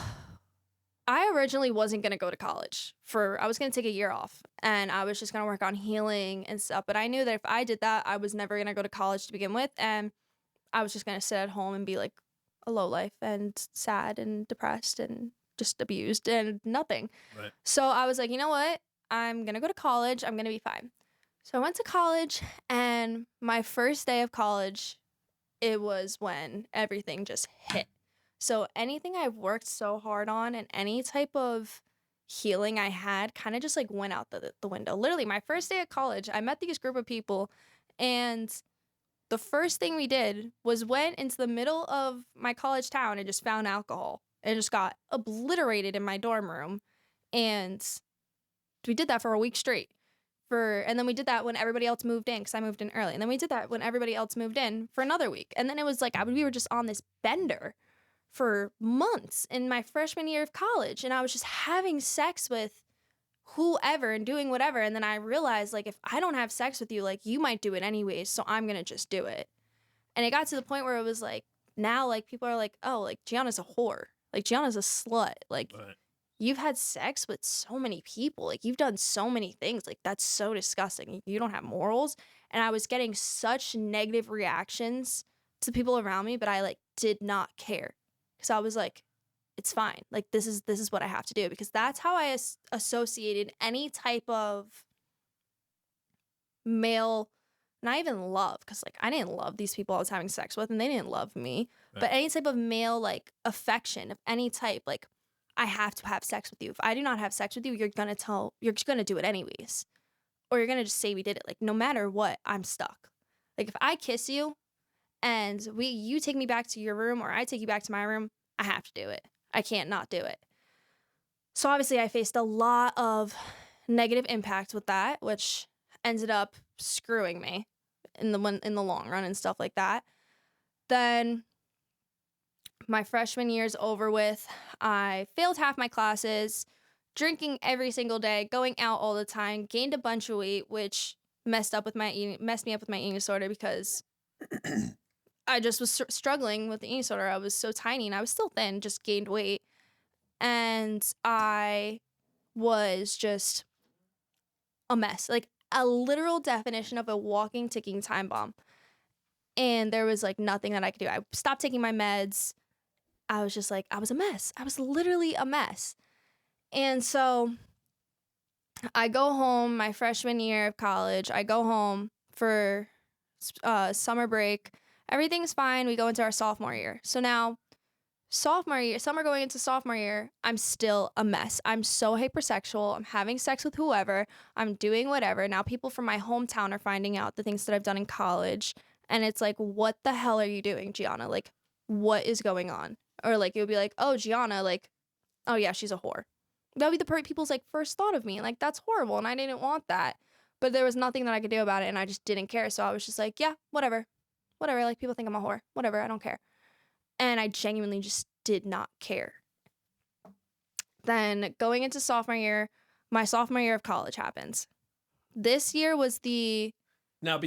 I originally wasn't going to go to college I was going to take a year off and I was just going to work on healing and stuff. But I knew that if I did that, I was never going to go to college to begin with. And I was just going to sit at home and be like a lowlife and sad and depressed and just abused and nothing. Right. So I was like, you know what? I'm going to go to college. I'm going to be fine. So I went to college and my first day of college, it was when everything just hit. So anything I've worked so hard on and any type of healing I had kind of just like went out the window. Literally, my first day of college, I met these group of people and the first thing we did was went into the middle of my college town and just found alcohol and just got obliterated in my dorm room. And we did that for a week straight. And then we did that when everybody else moved in because I moved in early. And then we did that when everybody else moved in for another week. And then it was like we were just on this bender for months in my freshman year of college. And I was just having sex with whoever and doing whatever. And then I realized, like, if I don't have sex with you, like, you might do it anyways. So I'm going to just do it. And it got to the point where it was like, now, like, people are like, oh, like, Gianna's a whore. Like, Gianna's a slut. Like, Right. You've had sex with so many people. Like, you've done so many things. Like, that's so disgusting. You don't have morals. And I was getting such negative reactions to people around me, but I, like, did not care. Because I was like, it's fine. Like, this is what I have to do. Because that's how I associated any type of male, not even love. Because, like, I didn't love these people I was having sex with, and they didn't love me. Right. But any type of male, like, affection of any type, like, I have to have sex with you. If I do not have sex with you, you're just gonna do it anyways. Or you're gonna just say we did it. Like, no matter what, I'm stuck. Like, if I kiss you and you take me back to your room or I take you back to my room, I have to do it. I can't not do it. So obviously I faced a lot of negative impact with that, which ended up screwing me in the long run and stuff like that. Then my freshman year's over with. I failed half my classes, drinking every single day, going out all the time, gained a bunch of weight, which messed me up with my eating disorder because I just was struggling with the eating disorder. I was so tiny and I was still thin, just gained weight. And I was just a mess, like a literal definition of a walking, ticking time bomb. and there was like nothing that I could do. I stopped taking my meds. I was just like, I was a mess. I was literally a mess. And so I go home my freshman year of college. I go home for summer break. Everything's fine. We go into our sophomore year. So now, sophomore year, summer going into sophomore year, I'm still a mess. I'm so hypersexual. I'm having sex with whoever. I'm doing whatever. Now people from my hometown are finding out the things that I've done in college. And it's like, what the hell are you doing, Gianna? Like, what is going on? Or like, it would be like, oh, Gianna, like, oh yeah, she's a whore. That would be the people's like first thought of me. Like, that's horrible. And I didn't want that. But there was nothing that I could do about it. And I just didn't care. So I was just like, yeah, whatever. Whatever. Like, people think I'm a whore. Whatever. I don't care. And I genuinely just did not care. Then going into sophomore year, my sophomore year of college happens. This year was the... Now,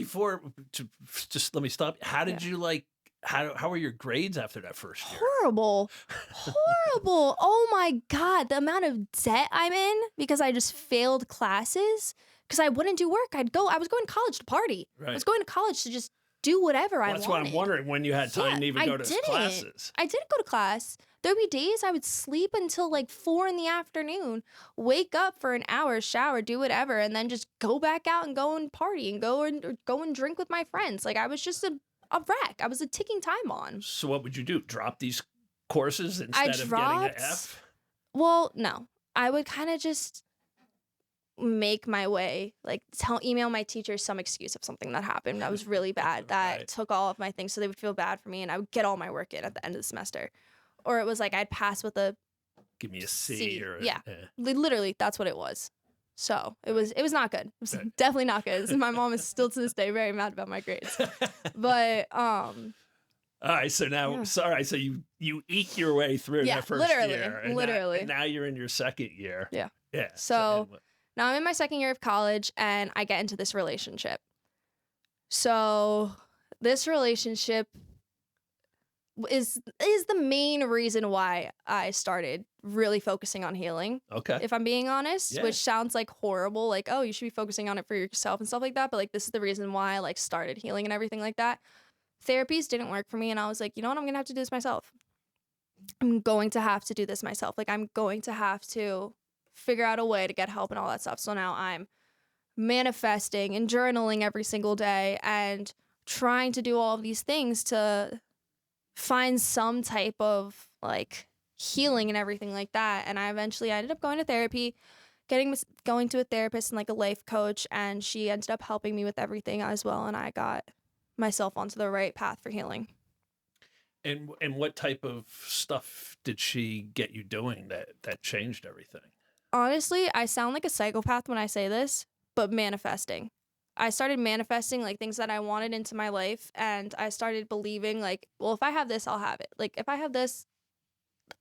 just let me stop. How did you like, how were your grades after that first year? Horrible. Horrible. Oh my God. The amount of debt I'm in because I just failed classes because I wouldn't do work. I was going to college to party. Right. I was going to college to just do whatever I wanted. That's why I'm wondering when you had time to even go to classes. I didn't go to class. There'd be days I would sleep until like 4 p.m, wake up for an hour, shower, do whatever, and then just go back out and go and party and go and drink with my friends. Like, I was just a wreck. I was a ticking time bomb. So what would you do? Drop these courses instead of getting an F? Well, no. I would kind of just make my way, like email my teachers some excuse of something that happened that was really bad that took all of my things so they would feel bad for me, and I would get all my work in at the end of the semester. Or it was like I'd pass with a give me a C. Or yeah. Literally, that's what it was. So it was not good. It was definitely not good. My mom is still to this day very mad about my grades. But all right, so now so you eke your way through that first year. Literally. And now you're in your second year. Yeah. Yeah. So now I'm in my second year of college and I get into this relationship. So this relationship is the main reason why I started really focusing on healing. Okay. If I'm being honest, which sounds like horrible, like, oh, you should be focusing on it for yourself and stuff like that. But like, this is the reason why I like started healing and everything like that. Therapies didn't work for me. And I was like, you know what? I'm going to have to do this myself. I'm going to have to do this myself. Like, I'm going to have to figure out a way to get help and all that stuff. So now I'm manifesting and journaling every single day and trying to do all of these things to find some type of like healing and everything like that. And I eventually ended up going to therapy, going to a therapist and like a life coach, and she ended up helping me with everything as well. And I got myself onto the right path for healing. And what type of stuff did she get you doing that changed everything? Honestly, I sound like a psychopath when I say this, but manifesting. I started manifesting like things that I wanted into my life, and I started believing like, well, if I have this, I'll have it. Like, if I have this,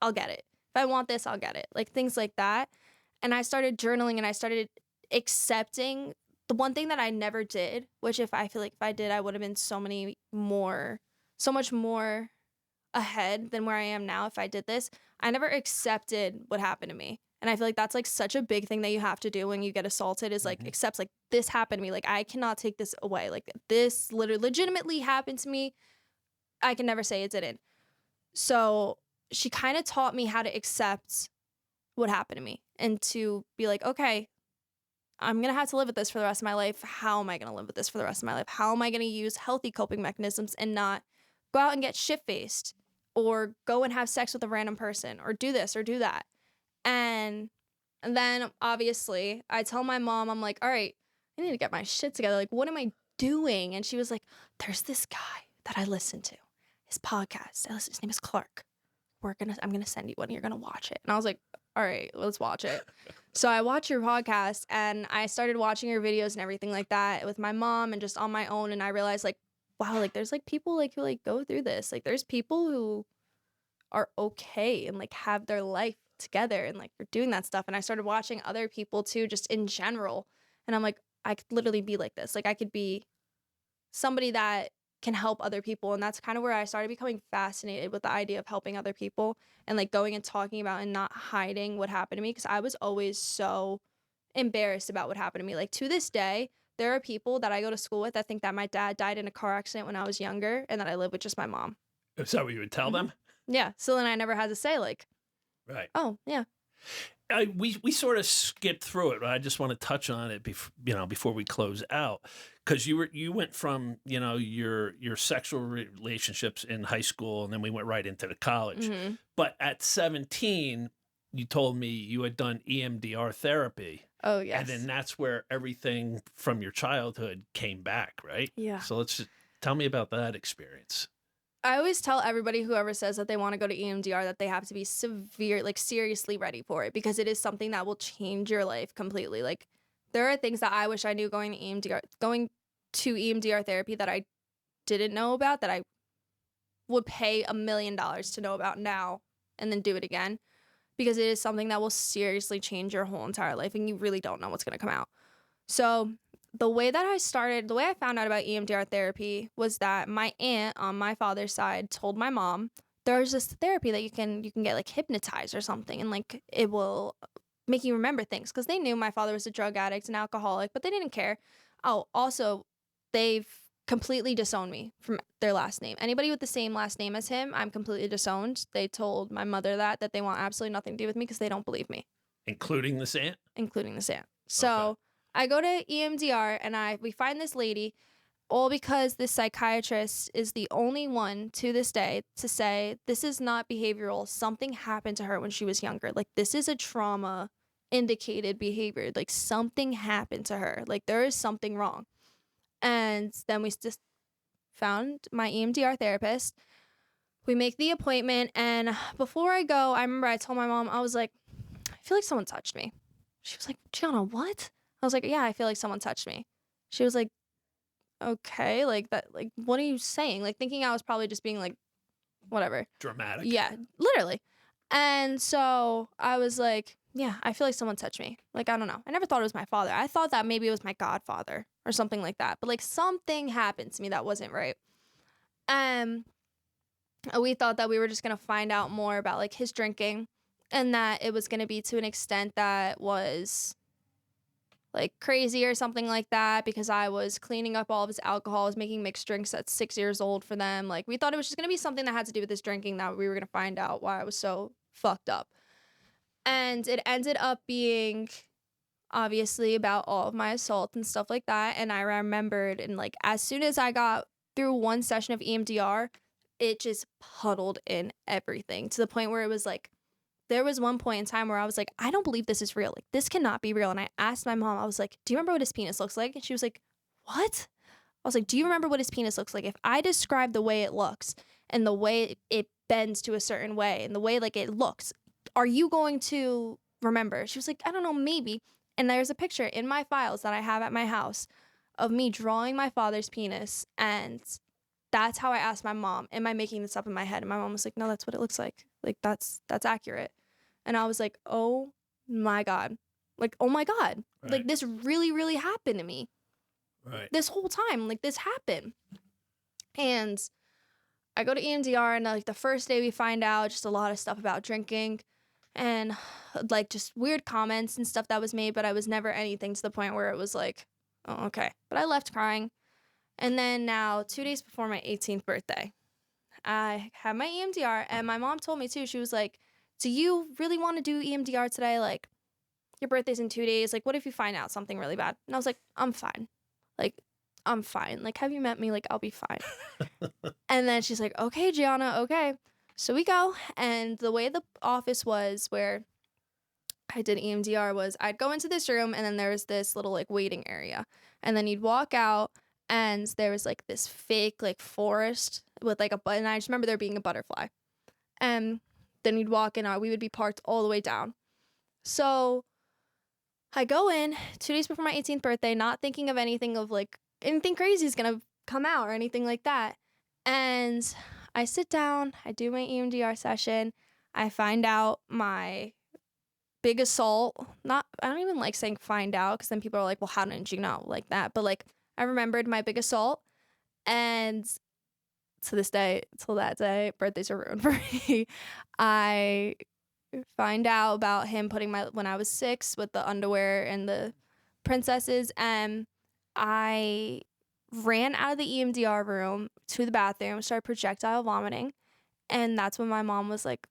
I'll get it. If I want this, I'll get it. Like, things like that. And I started journaling and I started accepting the one thing that I never did, which I feel like if I did, I would have been so much more ahead than where I am now if I did this. I never accepted what happened to me. And I feel like that's like such a big thing that you have to do when you get assaulted is like accept like this happened to me. Like, I cannot take this away. Like, this legitimately happened to me. I can never say it didn't. So she kind of taught me how to accept what happened to me and to be like, okay, I'm going to have to live with this for the rest of my life. How am I going to live with this for the rest of my life? How am I going to use healthy coping mechanisms and not go out and get shit-faced or go and have sex with a random person or do this or do that? And then obviously I tell my mom, I'm like, all right, I need to get my shit together. Like, what am I doing? And she was like, there's this guy that I listen to, his podcast. His name is Clark. I'm going to send you one. You're going to watch it. And I was like, all right, let's watch it. So I watched your podcast and I started watching your videos and everything like that with my mom and just on my own. And I realized like, wow, like there's like people like who like go through this. Like, there's people who are okay and like have their life together and like we're doing that stuff. And I started watching other people too, just in general. And I'm like, I could literally be like this. Like, I could be somebody that can help other people. And that's kind of where I started becoming fascinated with the idea of helping other people and like going and talking about and not hiding what happened to me. Cause I was always so embarrassed about what happened to me. Like, to this day, there are people that I go to school with that think that my dad died in a car accident when I was younger and that I live with just my mom. Is that what you would tell them? Yeah. So then I never had to say like, Right. oh, yeah. We sort of skipped through it, but I just want to touch on it before we close out, because you went from your sexual relationships in high school, and then we went right into the college. Mm-hmm. But at 17, you told me you had done EMDR therapy. Oh, yes. And then that's where everything from your childhood came back, right? Yeah. So let's just tell me about that experience. I always tell everybody, whoever says that they want to go to EMDR, that they have to be seriously ready for it, because it is something that will change your life completely. Like, there are things that I wish I knew going to EMDR therapy that I didn't know about, that I would pay $1 million to know about now and then do it again, because it is something that will seriously change your whole entire life, and you really don't know what's going to come out. So the way I found out about EMDR therapy was that my aunt on my father's side told my mom there's this therapy that you can get like hypnotized or something, and like it will make you remember things, because they knew my father was a drug addict and alcoholic, but they didn't care. Oh, also, they've completely disowned me from their last name. Anybody with the same last name as him, I'm completely disowned. They told my mother that they want absolutely nothing to do with me because they don't believe me. Including this aunt? Including this aunt. So Okay. I go to EMDR and we find this lady, all because this psychiatrist is the only one to this day to say, this is not behavioral. Something happened to her when she was younger. Like, this is a trauma indicated behavior. Like, something happened to her. Like, there is something wrong. And then we just found my EMDR therapist. We make the appointment, and before I go, I remember I told my mom, I was like, I feel like someone touched me. She was like, Gianna, what? I was like, yeah, I feel like someone touched me. She was like, okay, like that, like, what are you saying? Like, thinking I was probably just being like, whatever. Dramatic. Yeah, literally. And so I was like, yeah, I feel like someone touched me. Like, I don't know. I never thought it was my father. I thought that maybe it was my godfather or something like that. But like, something happened to me that wasn't right. We thought that we were just going to find out more about like his drinking, and that it was going to be to an extent that was like crazy or something like that, because I was cleaning up all of his alcohol. I was making mixed drinks at 6 years old for them. Like, we thought it was just going to be something that had to do with his drinking, that we were going to find out why I was so fucked up. And it ended up being obviously about all of my assault and stuff like that. And I remembered, and like, as soon as I got through one session of EMDR, it just puddled in everything, to the point where it was like, there was one point in time where I was like, I don't believe this is real. Like, this cannot be real. And I asked my mom, I was like, do you remember what his penis looks like? And she was like, what? I was like, do you remember what his penis looks like? If I describe the way it looks and the way it bends to a certain way and the way like it looks, are you going to remember? She was like, I don't know, maybe. And there's a picture in my files that I have at my house of me drawing my father's penis. And that's how I asked my mom, am I making this up in my head? And my mom was like, no, that's what it looks like. Like, that's accurate. And I was like, oh my God. Like, oh my God. Right. Like, this really, really happened to me. Right. This whole time, like, this happened. And I go to EMDR, and like the first day we find out just a lot of stuff about drinking and like just weird comments and stuff that was made, but I was never anything to the point where it was like, oh, okay. But I left crying. And then now, 2 days before my 18th birthday, I had my EMDR, and my mom told me too, she was like, do you really want to do EMDR today? Like, your birthday's in 2 days. Like, what if you find out something really bad? And I was like, I'm fine. Like, I'm fine. Like, have you met me? Like, I'll be fine. And then she's like, okay, Gianna, okay. So we go, and the way the office was where I did EMDR was I'd go into this room, and then there was this little like waiting area, and then you'd walk out, and there was like this fake like forest with like and I just remember there being a butterfly, and then you'd walk in, we would be parked all the way down. So I go in 2 days before my 18th birthday, not thinking of anything of like anything crazy is gonna come out or anything like that. And I sit down, I do my EMDR session, I find out my big assault. I don't even like saying find out, because then people are like, well, how didn't you know? Like that. But like, I remembered my big assault, and to this day, till that day, birthdays are ruined for me. I find out about him putting when I was 6 with the underwear and the princesses, and I ran out of the EMDR room to the bathroom, started projectile vomiting. And that's when my mom was like,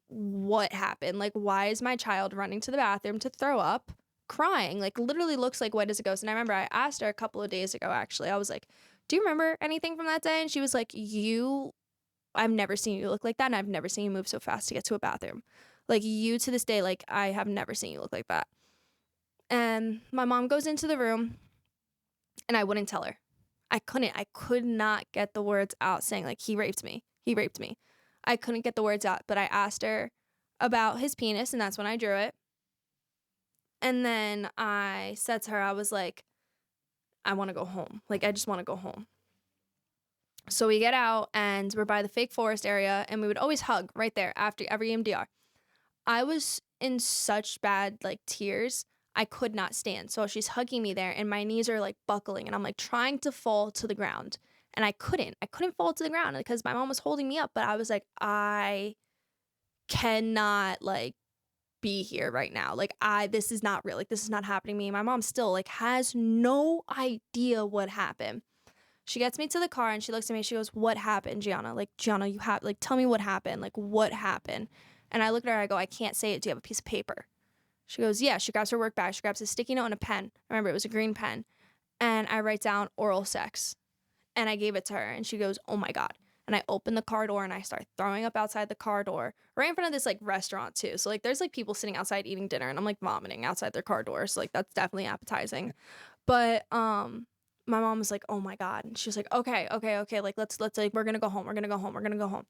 what happened? Like, why is my child running to the bathroom to throw up, crying? Like, literally looks like white as a ghost. And I remember I asked her a couple of days ago, actually. I was like, do you remember anything from that day? And she was like, I've never seen you look like that. And I've never seen you move so fast to get to a bathroom. Like, you to this day, like, I have never seen you look like that. And my mom goes into the room and I wouldn't tell her. I could not get the words out saying, like, he raped me. He raped me. I couldn't get the words out, but I asked her about his penis, and that's when I drew it. And then I said to her, I was like, I want to go home. Like, I just want to go home. So we get out, and we're by the fake forest area, and we would always hug right there after every EMDR. I was in such bad, like, tears. I could not stand. So she's hugging me there, and my knees are, like, buckling, and I'm, like, trying to fall to the ground. And I couldn't fall to the ground because my mom was holding me up. But I was like, I cannot, like, be here right now. Like, this is not real. Like, this is not happening to me. My mom still, like, has no idea what happened. She gets me to the car and she looks at me. She goes, what happened, Gianna? Like, Gianna, tell me what happened. Like, what happened? And I look at her, I go, I can't say it. Do you have a piece of paper? She goes, yeah. She grabs her work bag. She grabs a sticky note and a pen. I remember it was a green pen. And I write down oral sex. And I gave it to her, and she goes, oh my God. And I open the car door, and I start throwing up outside the car door, right in front of this, like, restaurant, too. So, like, there's, like, people sitting outside eating dinner, and I'm, like, vomiting outside their car door. So, like, that's definitely appetizing. But, my mom was like, oh my God. And she was like, okay. Like, let's, like, we're gonna go home.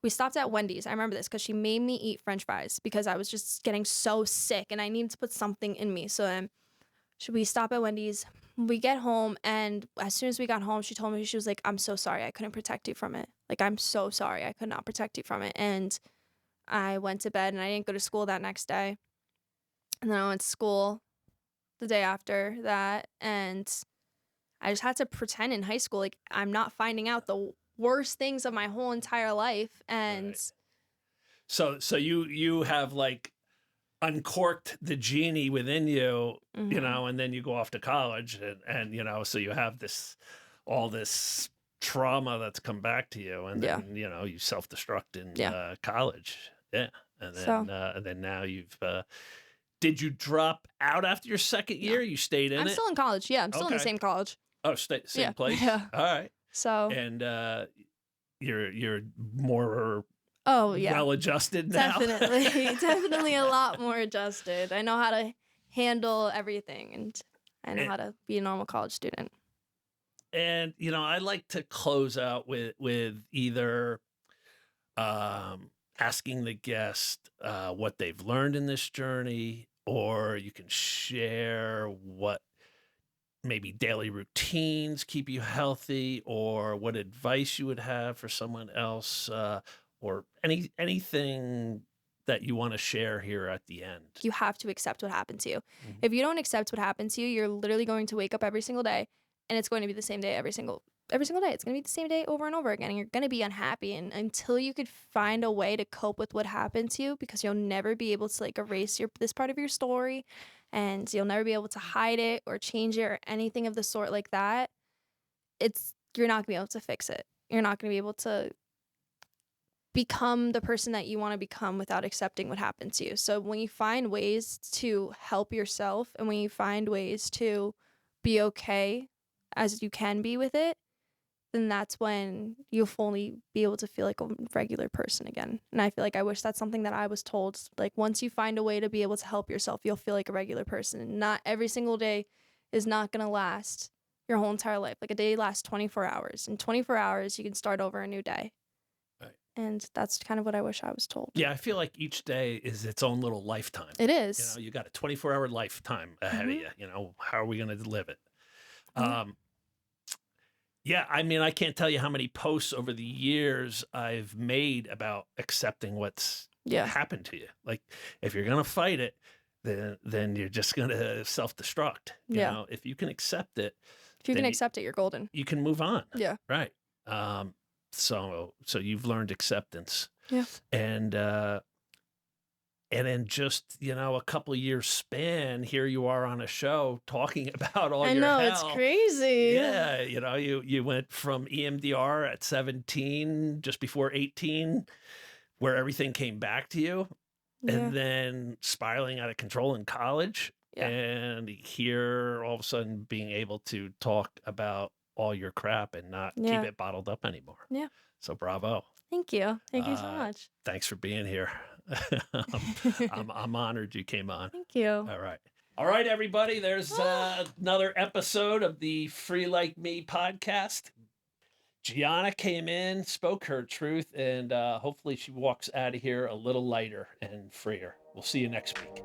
We stopped at Wendy's. I remember this because she made me eat French fries because I was just getting so sick, and I needed to put something in me. So then we stop at Wendy's. We get home, and as soon as we got home, she told me, she was like, I'm so sorry I couldn't protect you from it. Like, I'm so sorry I could not protect you from it. And I went to bed, and I didn't go to school that next day. And then I went to school the day after that, and I just had to pretend in high school like I'm not finding out the worst things of my whole entire life. And right. So you have, like, uncorked the genie within you, you know, and then you go off to college and you know, so you have all this trauma that's come back to you, and then, you know, you self-destruct in college. Yeah. And then now you've, did you drop out after your second year? You stayed in it? I'm still in college. Yeah. I'm still in the same college. Oh, same place? Yeah. All right. So. And, you're more well-adjusted now. Definitely a lot more adjusted. I know how to handle everything, and I know how to be a normal college student. And, you know, I like to close out with either asking the guest what they've learned in this journey, or you can share what maybe daily routines keep you healthy, or what advice you would have for someone else, or anything that you want to share here at the end. You have to accept what happened to you. If you don't accept what happened to you, you're literally going to wake up every single day, and it's going to be the same day every single day. It's going to be the same day over and over again, and you're going to be unhappy. And until you could find a way to cope with what happened to you, because you'll never be able to, like, erase this part of your story, and you'll never be able to hide it or change it or anything of the sort like that, you're not going to be able to fix it. You're not going to be able to become the person that you want to become without accepting what happened to you. So when you find ways to help yourself, and when you find ways to be okay as you can be with it, then that's when you'll fully be able to feel like a regular person again. And I feel like I wish that's something that I was told. Like, once you find a way to be able to help yourself, you'll feel like a regular person. And not every single day is not going to last your whole entire life. Like, a day lasts 24 hours. In 24 hours, you can start over a new day. Right. And that's kind of what I wish I was told. Yeah, I feel like each day is its own little lifetime. It is. You know, you got a 24-hour lifetime ahead of you. You know, how are we going to live it? Yeah, I mean, I can't tell you how many posts over the years I've made about accepting what's happened to you. Like, if you're going to fight it, then you're just going to self-destruct. You know, if you can accept it. If you can accept it, you're golden. You can move on. Yeah. Right. So you've learned acceptance. Yeah. And And in just, a couple of years span, here you are on a show talking about all I your know, it's hell. crazy. Yeah, you went from EMDR at 17, just before 18, where everything came back to you, Yeah. and then spiraling out of control in college, Yeah. and here all of a sudden being able to talk about all your crap and not keep Yeah. it bottled up anymore. Yeah. So bravo. Thank you. Thank you so much. Thanks for being here. I'm honored you came on. Thank you. All right, everybody. There's another episode of the Free Like Me podcast. Gianna came in, spoke her truth, and hopefully she walks out of here a little lighter and freer. We'll see you next week.